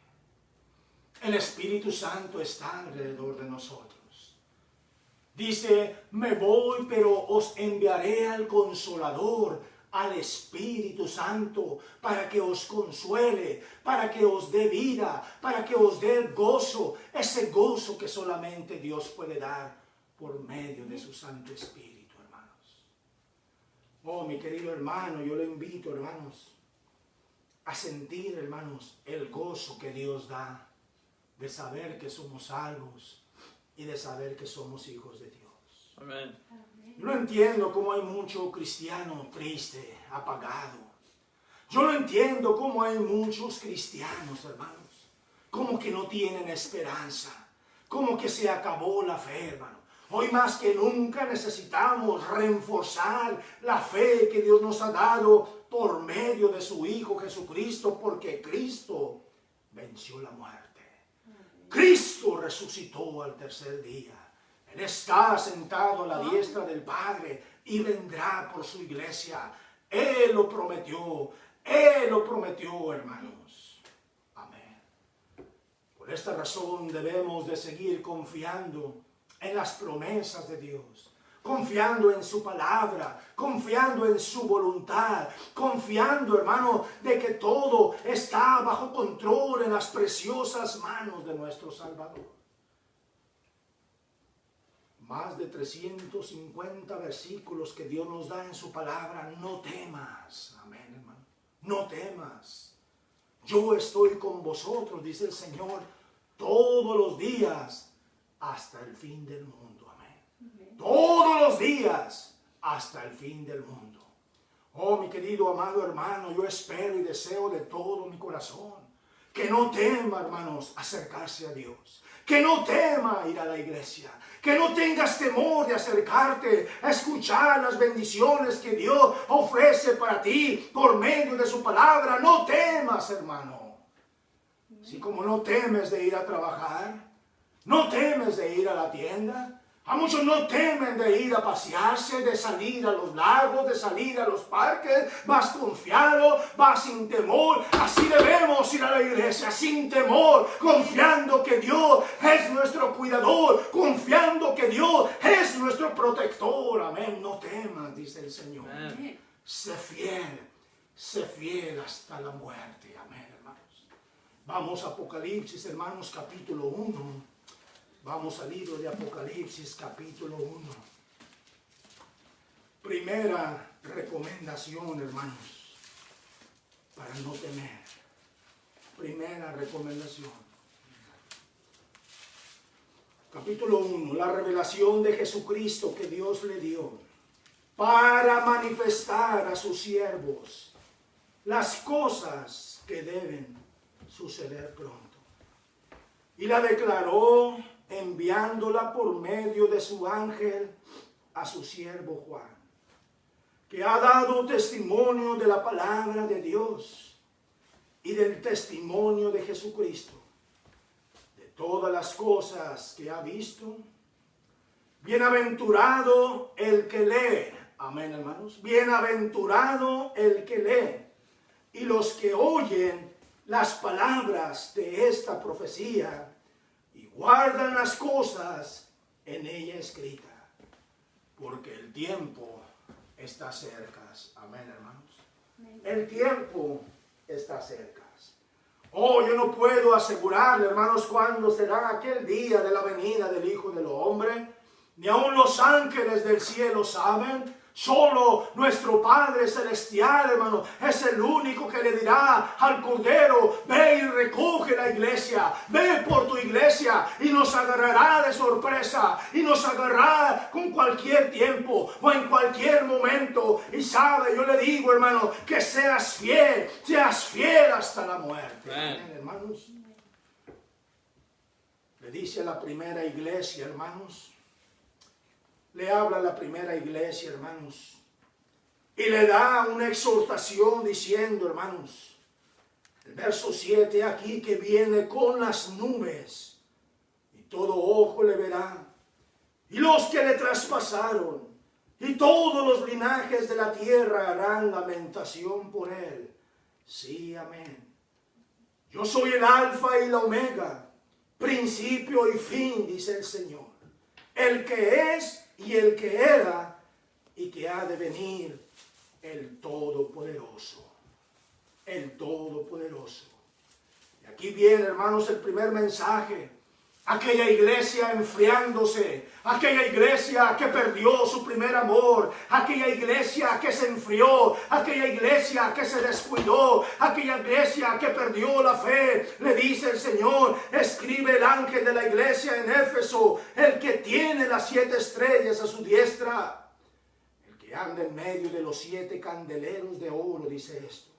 El Espíritu Santo está alrededor de nosotros. Dice: me voy, pero os enviaré al Consolador, al Espíritu Santo, para que os consuele, para que os dé vida, para que os dé gozo, ese gozo que solamente Dios puede dar por medio de su Santo Espíritu, hermanos. Oh, mi querido hermano, yo le invito, hermanos, a sentir, hermanos, el gozo que Dios da de saber que somos salvos y de saber que somos hijos de Dios. Amén. Yo no entiendo cómo hay mucho cristiano triste, apagado. Yo no entiendo cómo hay muchos cristianos, hermanos, como que no tienen esperanza, como que se acabó la fe, hermano. Hoy más que nunca necesitamos reforzar la fe que Dios nos ha dado por medio de su Hijo Jesucristo, porque Cristo venció la muerte. Cristo resucitó al tercer día. Él está sentado a la diestra del Padre y vendrá por su iglesia. Él lo prometió, hermanos. Amén. Por esta razón debemos de seguir confiando en las promesas de Dios, confiando en su palabra, confiando en su voluntad, confiando, hermano, de que todo está bajo control en las preciosas manos de nuestro Salvador. Más de 350 versículos que Dios nos da en su palabra. No temas, amén, hermano, no temas. Yo estoy con vosotros, dice el Señor, todos los días hasta el fin del mundo, amén. Todos los días hasta el fin del mundo. Oh, mi querido amado hermano, yo espero y deseo de todo mi corazón que no tema, hermanos, acercarse a Dios, que no tema ir a la iglesia, que no tengas temor de acercarte a escuchar las bendiciones que Dios ofrece para ti por medio de su palabra. No temas, hermano. Si como no temes de ir a trabajar, no temes de ir a la tienda. A muchos no temen de ir a pasearse, de salir a los lagos, de salir a los parques. Vas confiado, vas sin temor. Así debemos ir a la iglesia, sin temor, confiando que Dios es nuestro cuidador, confiando que Dios es nuestro protector. Amén. No temas, dice el Señor. Amén. Sé fiel hasta la muerte. Amén, hermanos. Vamos a Apocalipsis, hermanos, capítulo 1. Vamos al libro de Apocalipsis, capítulo 1. Primera recomendación, hermanos, para no temer. Primera recomendación. Capítulo 1. La revelación de Jesucristo que Dios le dio para manifestar a sus siervos las cosas que deben suceder pronto. Y la declaró enviándola por medio de su ángel a su siervo Juan, que ha dado testimonio de la palabra de Dios y del testimonio de Jesucristo, de todas las cosas que ha visto. Bienaventurado el que lee, amén, hermanos, bienaventurado el que lee, y los que oyen las palabras de esta profecía y guardan las cosas en ella escritas, porque el tiempo está cerca. Amén, hermanos. El tiempo está cerca. Oh, yo no puedo asegurarle, hermanos, cuándo será aquel día de la venida del Hijo del Hombre. Ni aun los ángeles del cielo saben. Solo nuestro Padre Celestial, hermano, es el único que le dirá al Cordero: ve y recoge la iglesia, ve por tu iglesia, y nos agarrará de sorpresa, y nos agarrará con cualquier tiempo o en cualquier momento. Y sabe, yo le digo, hermano, que seas fiel hasta la muerte. Amén, hermanos. Le dice a la primera iglesia, hermanos, le habla a la primera iglesia, hermanos, y le da una exhortación diciendo, hermanos, el verso 7 aquí, que viene con las nubes, y todo ojo le verá, y los que le traspasaron, y todos los linajes de la tierra harán lamentación por él. Sí, amén. Yo soy el alfa y la omega, principio y fin, dice el Señor, el que es y el que era y que ha de venir, el Todopoderoso. El Todopoderoso. Y aquí viene, hermanos, el primer mensaje Aquella iglesia enfriándose, aquella iglesia que perdió su primer amor, aquella iglesia que se enfrió, aquella iglesia que se descuidó, aquella iglesia que perdió la fe. Le dice el Señor, escribe el ángel de la iglesia en Éfeso, el que tiene las 7 estrellas a su diestra, el que anda en medio de los 7 candeleros de oro, dice esto: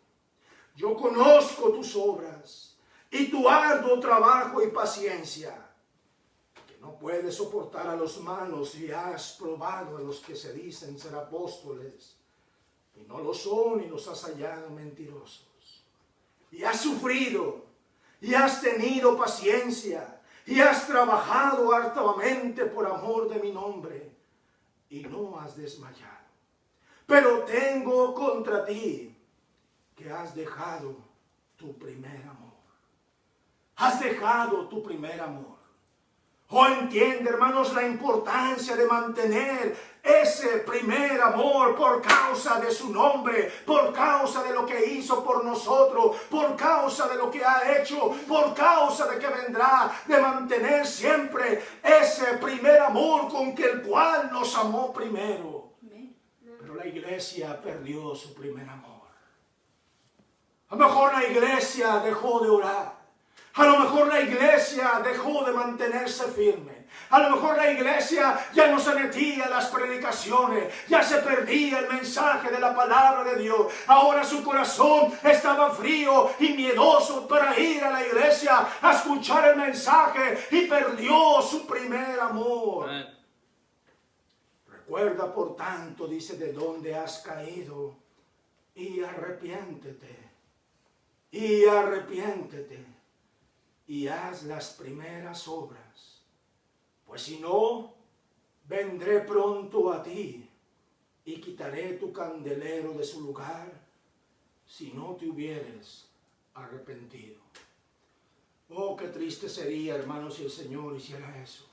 yo conozco tus obras y tu arduo trabajo y paciencia, no puedes soportar a los malos y has probado a los que se dicen ser apóstoles y no lo son y los has hallado mentirosos. Y has sufrido y has tenido paciencia y has trabajado arduamente por amor de mi nombre y no has desmayado. Pero tengo contra ti que has dejado tu primer amor. Has dejado tu primer amor. Oh, entiende, hermanos, la importancia de mantener ese primer amor por causa de su nombre, por causa de lo que hizo por nosotros, por causa de lo que ha hecho, por causa de que vendrá, de mantener siempre ese primer amor con que el cual nos amó primero. Pero la iglesia perdió su primer amor. A lo mejor la iglesia dejó de orar. A lo mejor la iglesia dejó de mantenerse firme. A lo mejor la iglesia ya no se metía en las predicaciones, ya se perdía el mensaje de la palabra de Dios. Ahora su corazón estaba frío y miedoso para ir a la iglesia a escuchar el mensaje y perdió su primer amor. Recuerda, por tanto, dice, de dónde has caído y arrepiéntete. Y arrepiéntete. Y haz las primeras obras, pues si no, vendré pronto a ti y quitaré tu candelero de su lugar si no te hubieres arrepentido. Oh, qué triste sería, hermanos, si el Señor hiciera eso.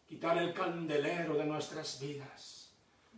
Quitar el candelero de nuestras vidas,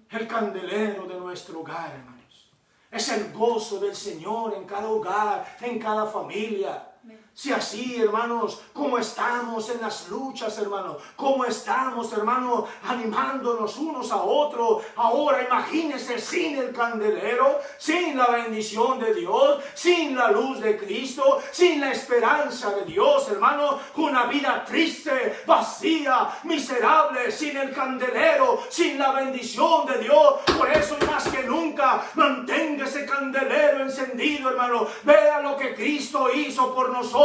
el candelero de nuestro hogar, hermanos. Es el gozo del Señor en cada hogar, en cada familia. Si así, hermanos, como estamos en las luchas, hermanos, como estamos, hermanos, animándonos unos a otros, ahora imagínense sin el candelero, sin la bendición de Dios, sin la luz de Cristo, sin la esperanza de Dios, hermanos, una vida triste, vacía, miserable, sin el candelero, sin la bendición de Dios. Por eso, más que nunca, mantenga ese candelero encendido, hermano. Vea lo que Cristo hizo por nosotros.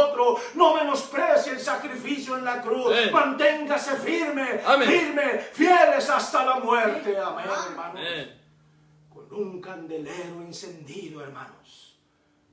No menosprecie el sacrificio en la cruz. Manténgase firme, firme, fieles hasta la muerte. Amén, hermanos. Con un candelero encendido, hermanos.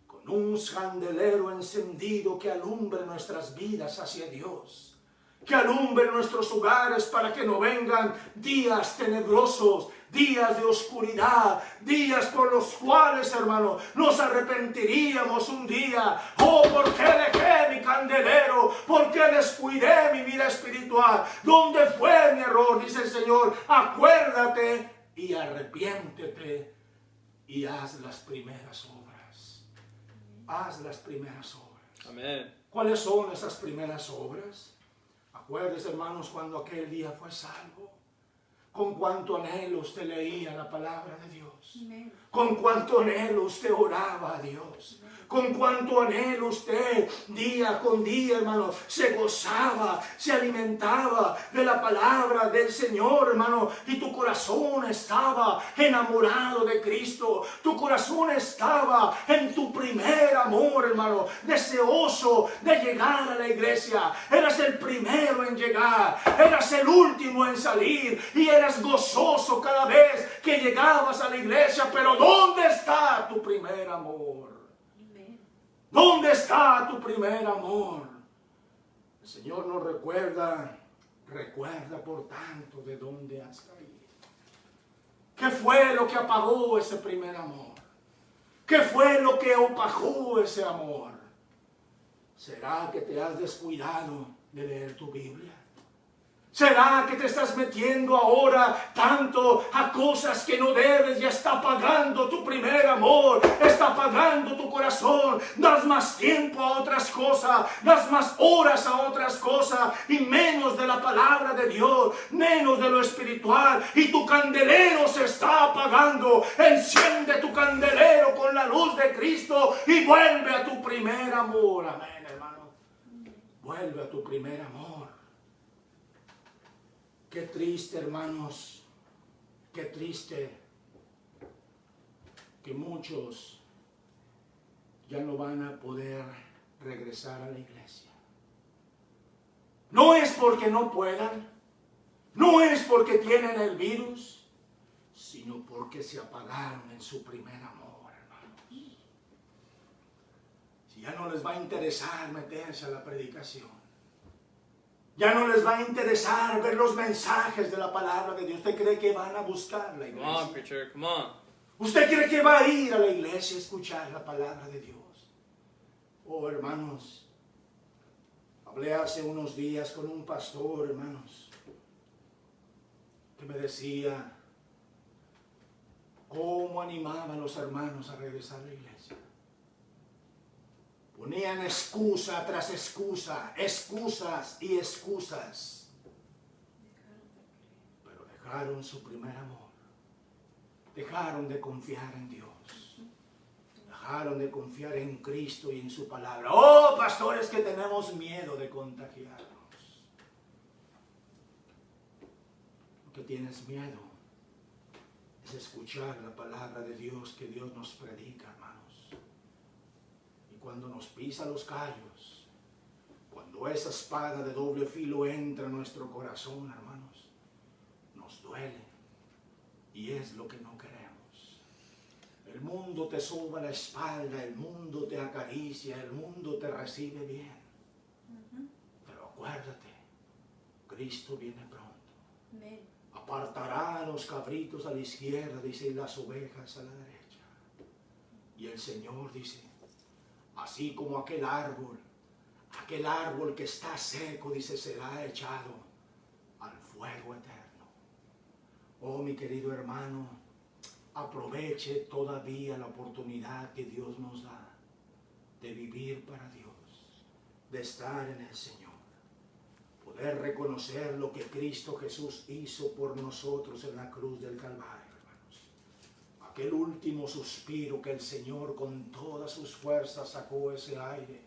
Con un candelero encendido que alumbre nuestras vidas hacia Dios. Que alumbre nuestros hogares para que no vengan días tenebrosos, días de oscuridad, días por los cuales, hermano, nos arrepentiríamos un día. Oh, ¿por qué dejé mi candelero? ¿Por qué descuidé mi vida espiritual? ¿Dónde fue mi error? Dice el Señor, acuérdate y arrepiéntete y haz las primeras obras. Haz las primeras obras. Amén. ¿Cuáles son esas primeras obras? Acuérdese, hermanos, cuando aquel día fue salvo. Con cuánto anhelo usted leía la palabra de Dios. Amén. Con cuánto anhelo usted oraba a Dios. Amén. Con cuánto anhelo usted día con día, hermano, se gozaba, se alimentaba de la palabra del Señor, hermano. Y tu corazón estaba enamorado de Cristo. Tu corazón estaba en tu primer amor, hermano, deseoso de llegar a la iglesia. Eras el primero en llegar, eras el último en salir y eras gozoso cada vez que llegabas a la iglesia. Pero ¿dónde está tu primer amor? ¿Dónde está tu primer amor? El Señor nos recuerda por tanto de dónde has caído. ¿Qué fue lo que apagó ese primer amor? ¿Qué fue lo que opacó ese amor? ¿Será que te has descuidado de leer tu Biblia? ¿Será que te estás metiendo ahora tanto a cosas que no debes? Ya está apagando tu primer amor, está apagando tu corazón. Das más tiempo a otras cosas, das más horas a otras cosas y menos de la palabra de Dios, menos de lo espiritual, y tu candelero se está apagando. Enciende tu candelero con la luz de Cristo y vuelve a tu primer amor. Amén, hermano. Vuelve a tu primer amor. Qué triste, hermanos, qué triste que muchos ya no van a poder regresar a la iglesia. No es porque no puedan, no es porque tienen el virus, sino porque se apagaron en su primer amor, hermanos. Si ya no les va a interesar meterse a la predicación, ya no les va a interesar ver los mensajes de la palabra de Dios. ¿Usted cree que van a buscar la iglesia? Come on, preacher, come on. ¿Usted cree que va a ir a la iglesia a escuchar la palabra de Dios? Oh, hermanos, hablé hace unos días con un pastor, hermanos, que me decía cómo animaba a los hermanos a regresar a la iglesia. Ponían excusa tras excusa, excusas y excusas. Pero dejaron su primer amor. Dejaron de confiar en Dios. Dejaron de confiar en Cristo y en su palabra. Oh, pastores, que tenemos miedo de contagiarnos. Lo que tienes miedo es escuchar la palabra de Dios que Dios nos predica, hermanos. Cuando nos pisa los callos, cuando esa espada de doble filo entra en nuestro corazón, hermanos, nos duele y es lo que no queremos. El mundo te soba la espalda, el mundo te acaricia, el mundo te recibe bien. Pero acuérdate, Cristo viene pronto. Apartará a los cabritos a la izquierda, dice, y las ovejas a la derecha. Y el Señor dice, así como aquel árbol que está seco, dice, será echado al fuego eterno. Oh, mi querido hermano, aproveche todavía la oportunidad que Dios nos da de vivir para Dios, de estar en el Señor, poder reconocer lo que Cristo Jesús hizo por nosotros en la cruz del Calvario. Aquel último suspiro que el Señor con todas sus fuerzas sacó ese aire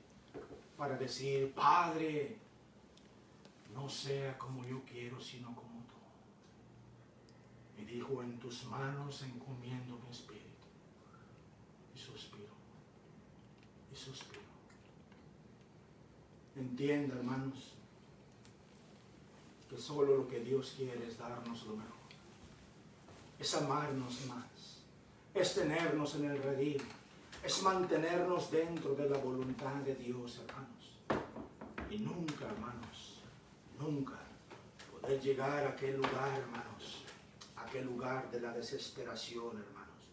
para decir, Padre, no sea como yo quiero, sino como tú. Y dijo, en tus manos encomiendo mi espíritu. Y suspiro. Y suspiro. Entienda, hermanos, que solo lo que Dios quiere es darnos lo mejor. Es amarnos más. Es tenernos en el redil, es mantenernos dentro de la voluntad de Dios, hermanos. Y nunca, hermanos, nunca poder llegar a aquel lugar, hermanos, a aquel lugar de la desesperación, hermanos,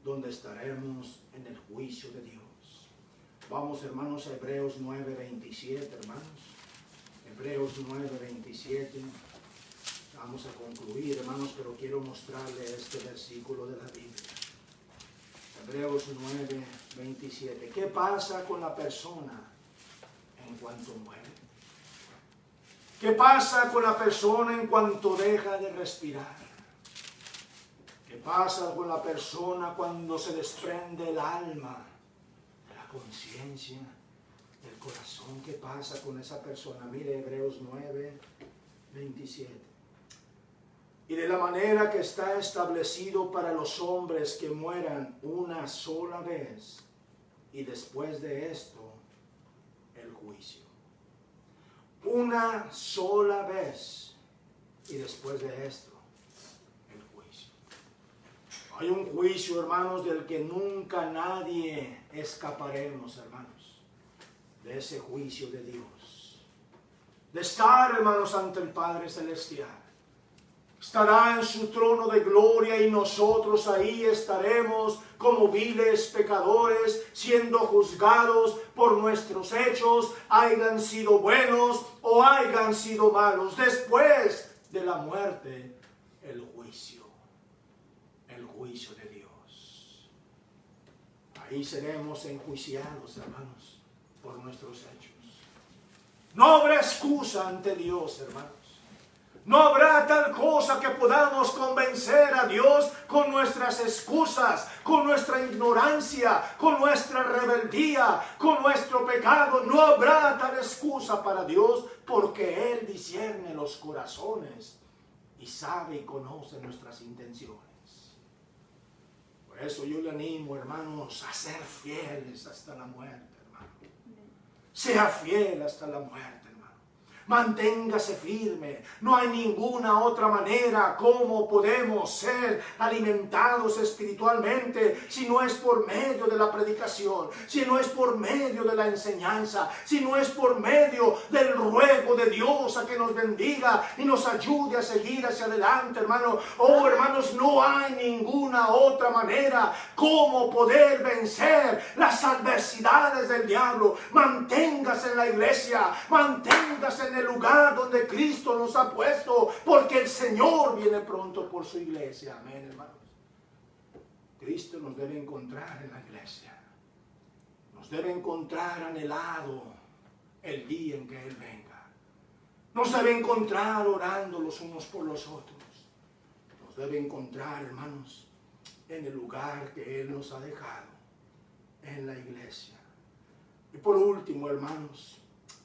donde estaremos en el juicio de Dios. Vamos, hermanos, a Hebreos 9:27, hermanos. Hebreos 9:27. Vamos a concluir, hermanos, pero quiero mostrarle este versículo de la Biblia. Hebreos 9:27. ¿Qué pasa con la persona en cuanto muere? ¿Qué pasa con la persona en cuanto deja de respirar? ¿Qué pasa con la persona cuando se desprende el alma de la conciencia, del corazón? ¿Qué pasa con esa persona? Mire Hebreos 9:27. Y de la manera que está establecido para los hombres que mueran una sola vez, y después de esto, el juicio. Una sola vez, y después de esto, el juicio. Hay un juicio, hermanos, del que nunca nadie escaparemos, hermanos, de ese juicio de Dios. De estar, hermanos, ante el Padre Celestial. Estará en su trono de gloria y nosotros ahí estaremos como viles pecadores, siendo juzgados por nuestros hechos, hayan sido buenos o hayan sido malos. Después de la muerte, el juicio de Dios. Ahí seremos enjuiciados, hermanos, por nuestros hechos. No habrá excusa ante Dios, hermanos. No habrá tal cosa que podamos convencer a Dios con nuestras excusas, con nuestra ignorancia, con nuestra rebeldía, con nuestro pecado. No habrá tal excusa para Dios, porque Él discierne los corazones y sabe y conoce nuestras intenciones. Por eso yo le animo, hermanos, a ser fieles hasta la muerte, hermano. Sea fiel hasta la muerte. Manténgase firme. No hay ninguna otra manera como podemos ser alimentados espiritualmente si no es por medio de la predicación, si no es por medio de la enseñanza, si no es por medio del ruego de Dios a que nos bendiga y nos ayude a seguir hacia adelante, hermano. Oh, hermanos, no hay ninguna otra manera como poder vencer las adversidades del diablo. Manténgase en la iglesia, manténgase en el lugar donde Cristo nos ha puesto, porque el Señor viene pronto por su iglesia. Amén, hermanos. Cristo nos debe encontrar en la iglesia. Nos debe encontrar anhelado el día en que Él venga. Nos debe encontrar orando los unos por los otros. Nos debe encontrar, hermanos, en el lugar que Él nos ha dejado, en la iglesia. Y por último, hermanos,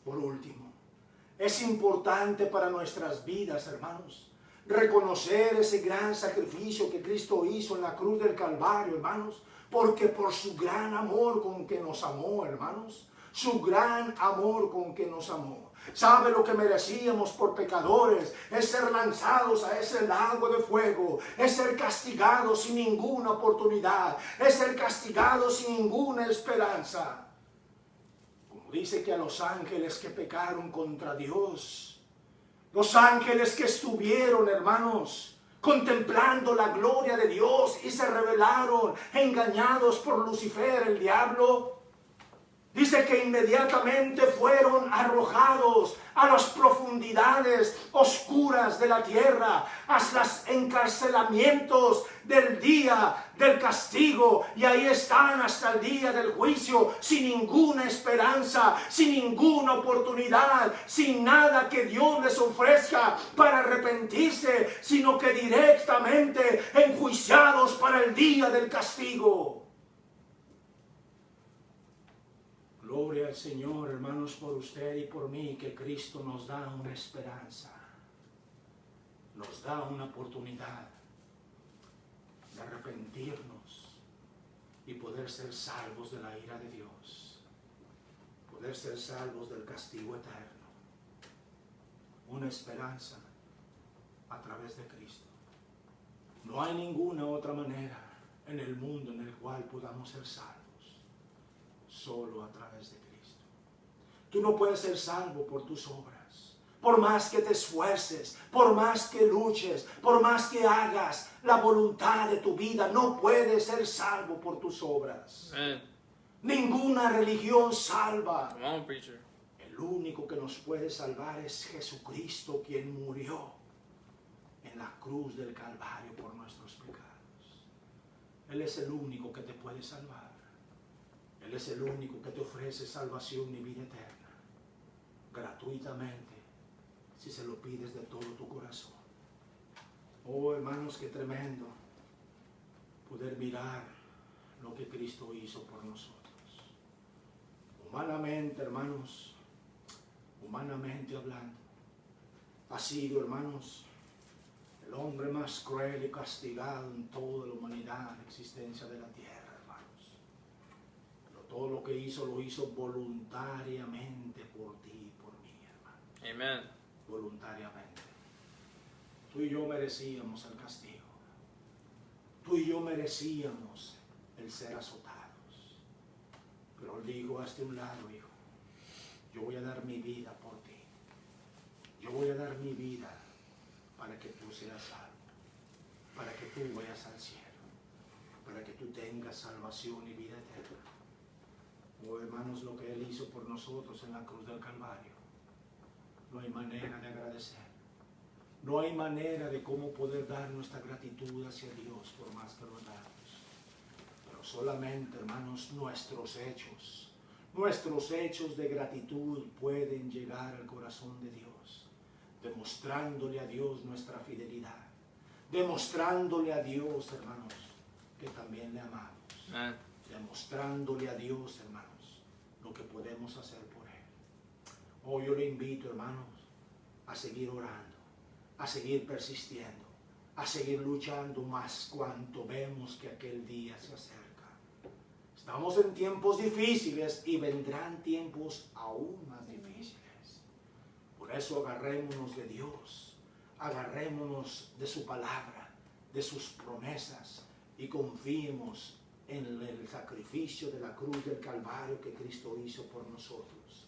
por último, es importante para nuestras vidas, hermanos, reconocer ese gran sacrificio que Cristo hizo en la cruz del Calvario, hermanos, porque por su gran amor con que nos amó, hermanos, su gran amor con que nos amó. ¿Sabe lo que merecíamos por pecadores? Es ser lanzados a ese lago de fuego, es ser castigados sin ninguna oportunidad, es ser castigados sin ninguna esperanza. Dice que a los ángeles que pecaron contra Dios, los ángeles que estuvieron, hermanos, contemplando la gloria de Dios y se rebelaron, engañados por Lucifer, el diablo, dice que inmediatamente fueron arrojados a las profundidades oscuras de la tierra, hasta los encarcelamientos del día del castigo, y ahí están hasta el día del juicio, sin ninguna esperanza, sin ninguna oportunidad, sin nada que Dios les ofrezca para arrepentirse, sino que directamente enjuiciados para el día del castigo. Gloria al Señor, hermanos, por usted y por mí, que Cristo nos da una esperanza, nos da una oportunidad de arrepentirnos y poder ser salvos de la ira de Dios, poder ser salvos del castigo eterno. Una esperanza a través de Cristo. No hay ninguna otra manera en el mundo en el cual podamos ser salvos. Solo a través de Cristo. Tú no puedes ser salvo por tus obras. Por más que te esfuerces, por más que luches, por más que hagas la voluntad de tu vida, no puedes ser salvo por tus obras. Amen. Ninguna religión salva. Come on, preacher. El único que nos puede salvar es Jesucristo, quien murió en la cruz del Calvario por nuestros pecados. Él es el único que te puede salvar. Él es el único que te ofrece salvación y vida eterna, gratuitamente, si se lo pides de todo tu corazón. Oh, hermanos, qué tremendo poder mirar lo que Cristo hizo por nosotros. Humanamente, hermanos, humanamente hablando, ha sido, hermanos, el hombre más cruel y castigado en toda la humanidad, la existencia de la tierra. Todo lo que hizo, lo hizo voluntariamente por ti y por mí, hermano. Amen. Voluntariamente. Tú y yo merecíamos el castigo. Tú y yo merecíamos el ser azotados. Pero él dijo, hazte un lado, hijo. Yo voy a dar mi vida por ti. Yo voy a dar mi vida para que tú seas salvo, para que tú vayas al cielo, para que tú tengas salvación y vida eterna. Oh, hermanos, lo que Él hizo por nosotros en la cruz del Calvario, no hay manera de agradecer. No hay manera de cómo poder dar nuestra gratitud hacia Dios por más que lo hagamos. Pero solamente, hermanos, nuestros hechos de gratitud pueden llegar al corazón de Dios, demostrándole a Dios nuestra fidelidad, demostrándole a Dios, hermanos, que también le amamos, demostrándole a Dios, hermanos, lo que podemos hacer por Él. Hoy yo le invito, hermanos, a seguir orando, a seguir persistiendo, a seguir luchando más cuanto vemos que aquel día se acerca. Estamos en tiempos difíciles y vendrán tiempos aún más difíciles. Por eso agarrémonos de Dios, agarrémonos de su palabra, de sus promesas y confiemos en el sacrificio de la cruz del Calvario que Cristo hizo por nosotros.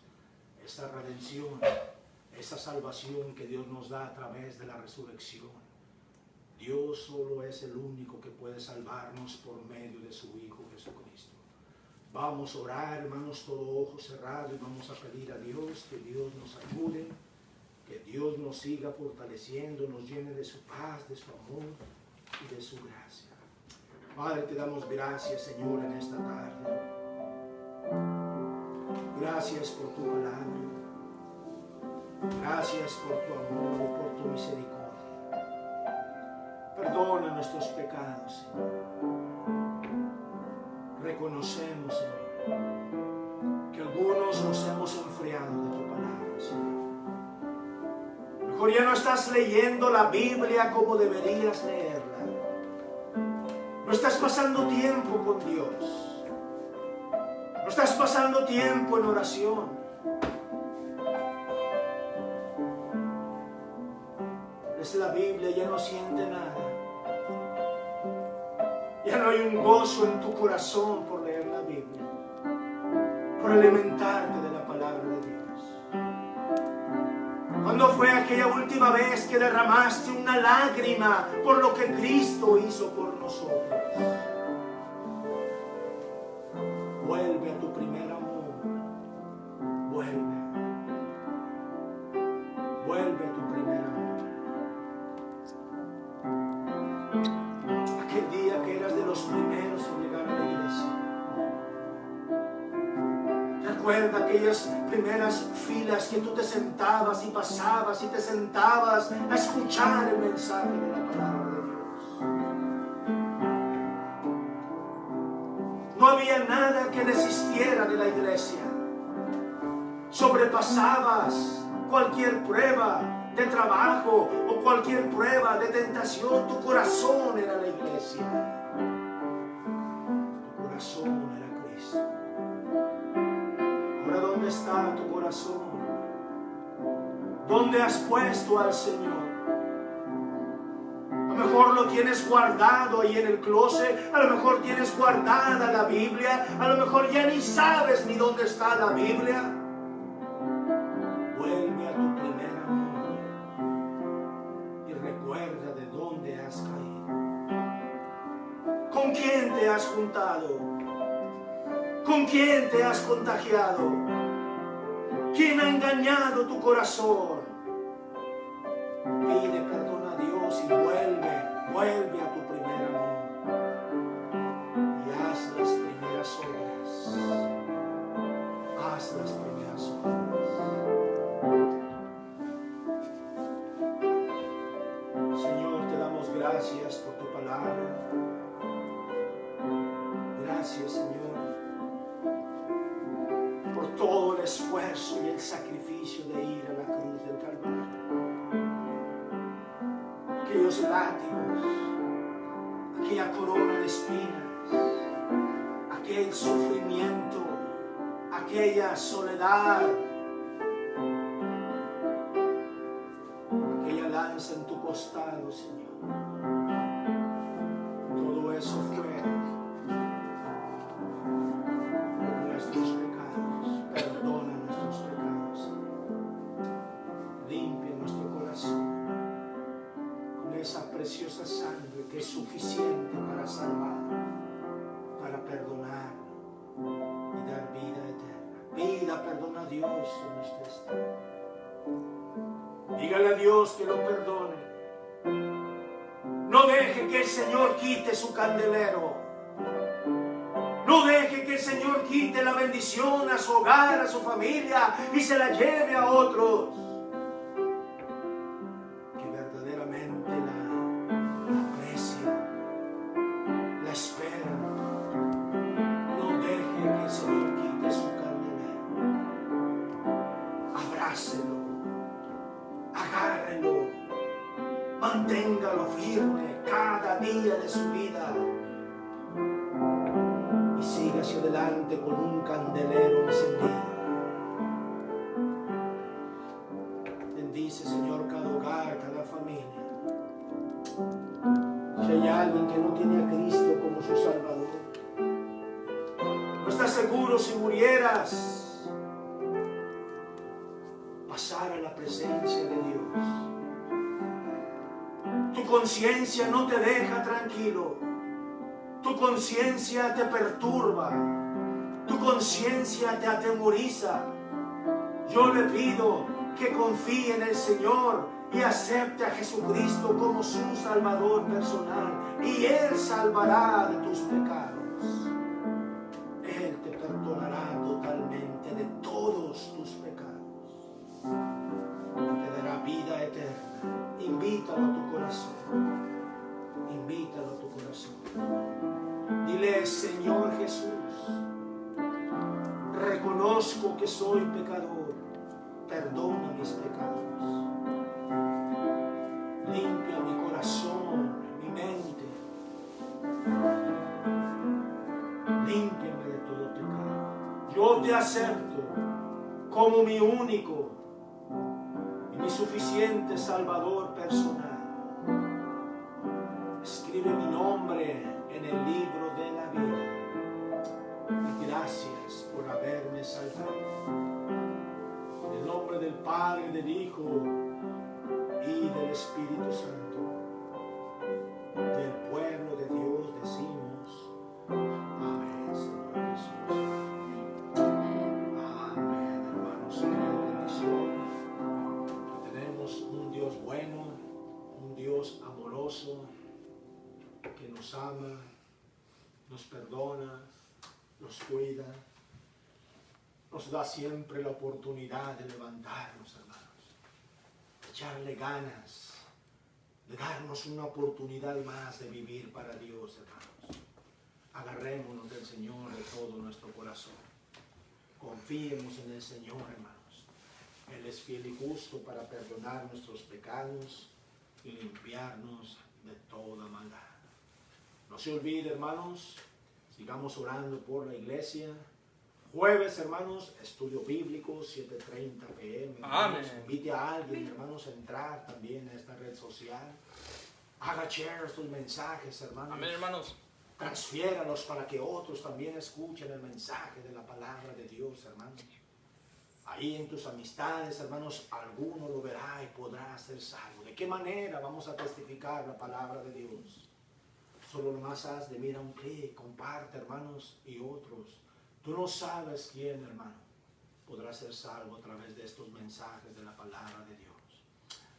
Esa redención, esa salvación que Dios nos da a través de la resurrección. Dios solo es el único que puede salvarnos por medio de su Hijo Jesucristo. Vamos a orar, hermanos, todo ojo cerrado, y vamos a pedir a Dios que Dios nos ayude, que Dios nos siga fortaleciendo, nos llene de su paz, de su amor y de su gracia. Padre, te damos gracias, Señor, en esta tarde. Gracias por tu palabra. Gracias por tu amor y por tu misericordia. Perdona nuestros pecados, Señor. Reconocemos, Señor, que algunos nos hemos enfriado de tu palabra, Señor. Mejor ya no estás leyendo la Biblia como deberías leerla. No estás pasando tiempo con Dios. No estás pasando tiempo en oración. Es la Biblia, ya no siente nada. Ya no hay un gozo en tu corazón por leer la Biblia, por alimentarte de la palabra de Dios. ¿Cuándo fue aquella última vez que derramaste una lágrima por lo que Cristo hizo por nosotros? Vuelve a tu primer amor. Vuelve. Vuelve a tu primer amor. Aquel día que eras de los primeros en llegar a la iglesia. Recuerda aquellas primeras filas que tú te sentabas y pasabas y te sentabas a escuchar el mensaje de la palabra de Dios. No había nada que desistiera de la iglesia. Sobrepasabas cualquier prueba de trabajo o cualquier prueba de tentación. Tu corazón era la iglesia. Tu corazón era Cristo. Ahora, ¿dónde está tu corazón? ¿Dónde has puesto al Señor? A lo mejor lo tienes guardado ahí en el closet, a lo mejor tienes guardada la Biblia, a lo mejor ya ni sabes ni dónde está la Biblia. Vuelve a tu primer amor y recuerda de dónde has caído. ¿Con quién te has juntado? ¿Con quién te has contagiado? ¿Quién ha engañado tu corazón? Pide perdón a Dios y vuelve a tu primer amor. Y haz las primeras obras. Haz las primeras obras. Señor, te damos gracias por tu palabra. Gracias, Señor, por todo el esfuerzo y el sacrificio de ir a la cruz del Calvario. Aquellos látigos, aquella corona de espinas, aquel sufrimiento, aquella soledad, aquella lanza en tu costado, Señor. Todo eso fue por nuestros pecados. Perdona nuestros pecados, Señor. Limpia nuestro corazón. Dígale a Dios que lo perdone. No deje que el Señor quite su candelero. No deje que el Señor quite la bendición a su hogar, a su familia y se la lleve a otros. Que verdaderamente la aprecian, la esperan. No deje que el Señor quite su candelero. Abrácelo, agárrelo, manténgalo firme cada día de su vida. Siga hacia adelante con un candelero encendido. Bendice, Señor, cada hogar, cada familia. Si hay alguien que no tiene a Cristo como su Salvador, no estás seguro si murieras, pasar a la presencia de Dios. Tu conciencia no te deja tranquilo. Tu conciencia te perturba, tu conciencia te atemoriza. Yo le pido que confíe en el Señor y acepte a Jesucristo como su Salvador personal, y Él salvará de tus pecados. Él te perdonará totalmente de todos tus pecados y te dará vida eterna. Invítalo a tu corazón. Invítalo a tu corazón. Dile: Señor Jesús, reconozco que soy pecador. Perdona mis pecados. Limpia mi corazón, mi mente. Límpiame de todo pecado. Yo te acepto como mi único y mi suficiente Salvador personal. Escribe mi nombre en el libro de la vida. Y gracias por haberme salvado. En el nombre del Padre, del Hijo y del Espíritu Santo. Del pueblo de Dios decimos: amén, Señor Jesús. Amén, hermanos. Qué bendición. Tenemos un Dios bueno, un Dios amoroso, que nos ama, nos perdona, nos cuida, nos da siempre la oportunidad de levantarnos, hermanos, de echarle ganas, de darnos una oportunidad más de vivir para Dios, hermanos. Agarrémonos del Señor de todo nuestro corazón. Confiemos en el Señor, hermanos. Él es fiel y justo para perdonar nuestros pecados y limpiarnos de toda maldad. No se olvide, hermanos, sigamos orando por la iglesia. Jueves, hermanos, estudio bíblico, 7:30 p.m. Amén. Invite a alguien, hermanos, a entrar también a esta red social. Haga share estos mensajes, hermanos. Amén, hermanos. Transfiéralos para que otros también escuchen el mensaje de la palabra de Dios, hermanos. Ahí en tus amistades, hermanos, alguno lo verá y podrá ser salvo. ¿De qué manera vamos a testificar la palabra de Dios? Solo nomás haz de mira un clic, comparte, hermanos, y otros. Tú no sabes quién, hermano, podrá ser salvo a través de estos mensajes de la palabra de Dios.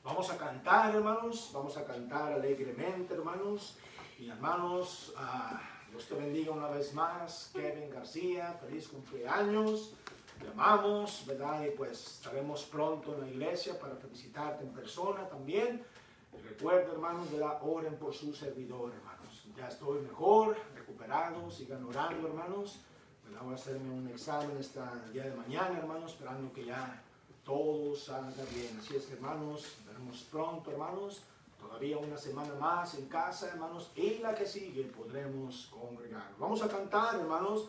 Vamos a cantar, hermanos, vamos a cantar alegremente, hermanos. Y hermanos, Dios te bendiga una vez más. Kevin García, feliz cumpleaños. Te amamos, ¿verdad? Y pues estaremos pronto en la iglesia para felicitarte en persona también. Y recuerda, hermanos, ¿verdad? Oren por su servidor, hermanos. Ya estoy mejor, recuperado, sigan orando, hermanos. ¿Verdad? Voy a hacerme un examen el día de mañana, hermanos, esperando que ya todo salga bien. Así es que, hermanos, nos veremos pronto, hermanos. Todavía una semana más en casa, hermanos, y la que sigue podremos congregar. Vamos a cantar, hermanos,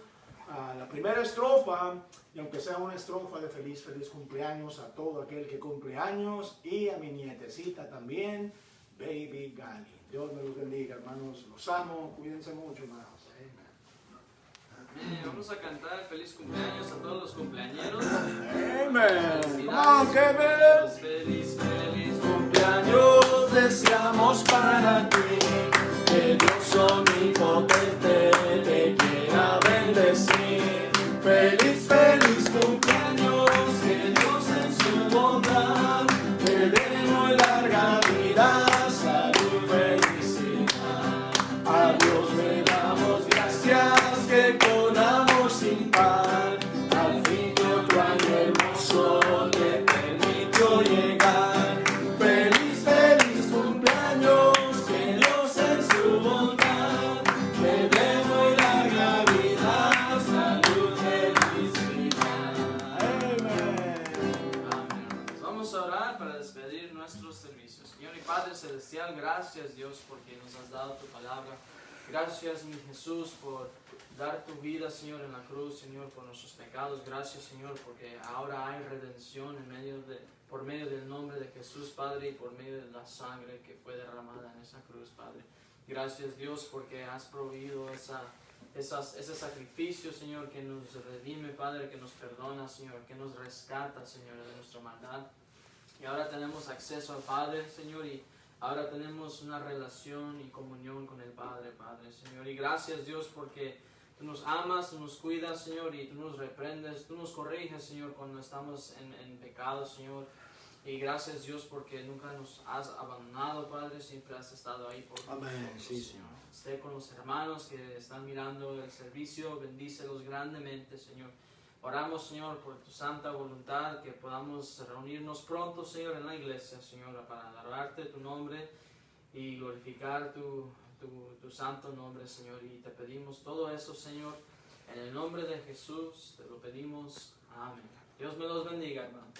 la primera estrofa, y aunque sea una estrofa de feliz cumpleaños a todo aquel que cumple años, y a mi nietecita también, Baby Gali. Dios me los bendiga, hermanos, los amo, cuídense mucho, hermanos. Amén. Vamos a cantar feliz cumpleaños a todos los cumpleañeros. Amen. Come on, Kevin. Feliz, feliz Cumpleaños deseamos para ti, que Dios omnipotente te quiera bendecir. Feliz, feliz cumpleaños, que Dios en su bondad te dé Gracias, mi Jesús, por dar tu vida, Señor, en la cruz, Señor, por nuestros pecados. Gracias, Señor, porque ahora hay redención por medio del nombre de Jesús, Padre, y por medio de la sangre que fue derramada en esa cruz, Padre. Gracias, Dios, porque has proveído ese sacrificio, Señor, que nos redime, Padre, que nos perdona, Señor, que nos rescata, Señor, de nuestra maldad. Y ahora tenemos acceso al Padre, Señor, y ahora tenemos una relación y comunión con el Padre, Señor. Y gracias, Dios, porque tú nos amas, tú nos cuidas, Señor, y tú nos reprendes, tú nos corriges, Señor, cuando estamos en pecado, Señor. Y gracias, Dios, porque nunca nos has abandonado, Padre, siempre has estado ahí por nosotros. Amén, sí, Señor. Esté con los hermanos que están mirando el servicio, bendícelos grandemente, Señor. Oramos, Señor, por tu santa voluntad, que podamos reunirnos pronto, Señor, en la iglesia, Señor, para adorarte tu nombre y glorificar tu santo nombre, Señor. Y te pedimos todo eso, Señor, en el nombre de Jesús, te lo pedimos. Amén. Dios me los bendiga, hermanos.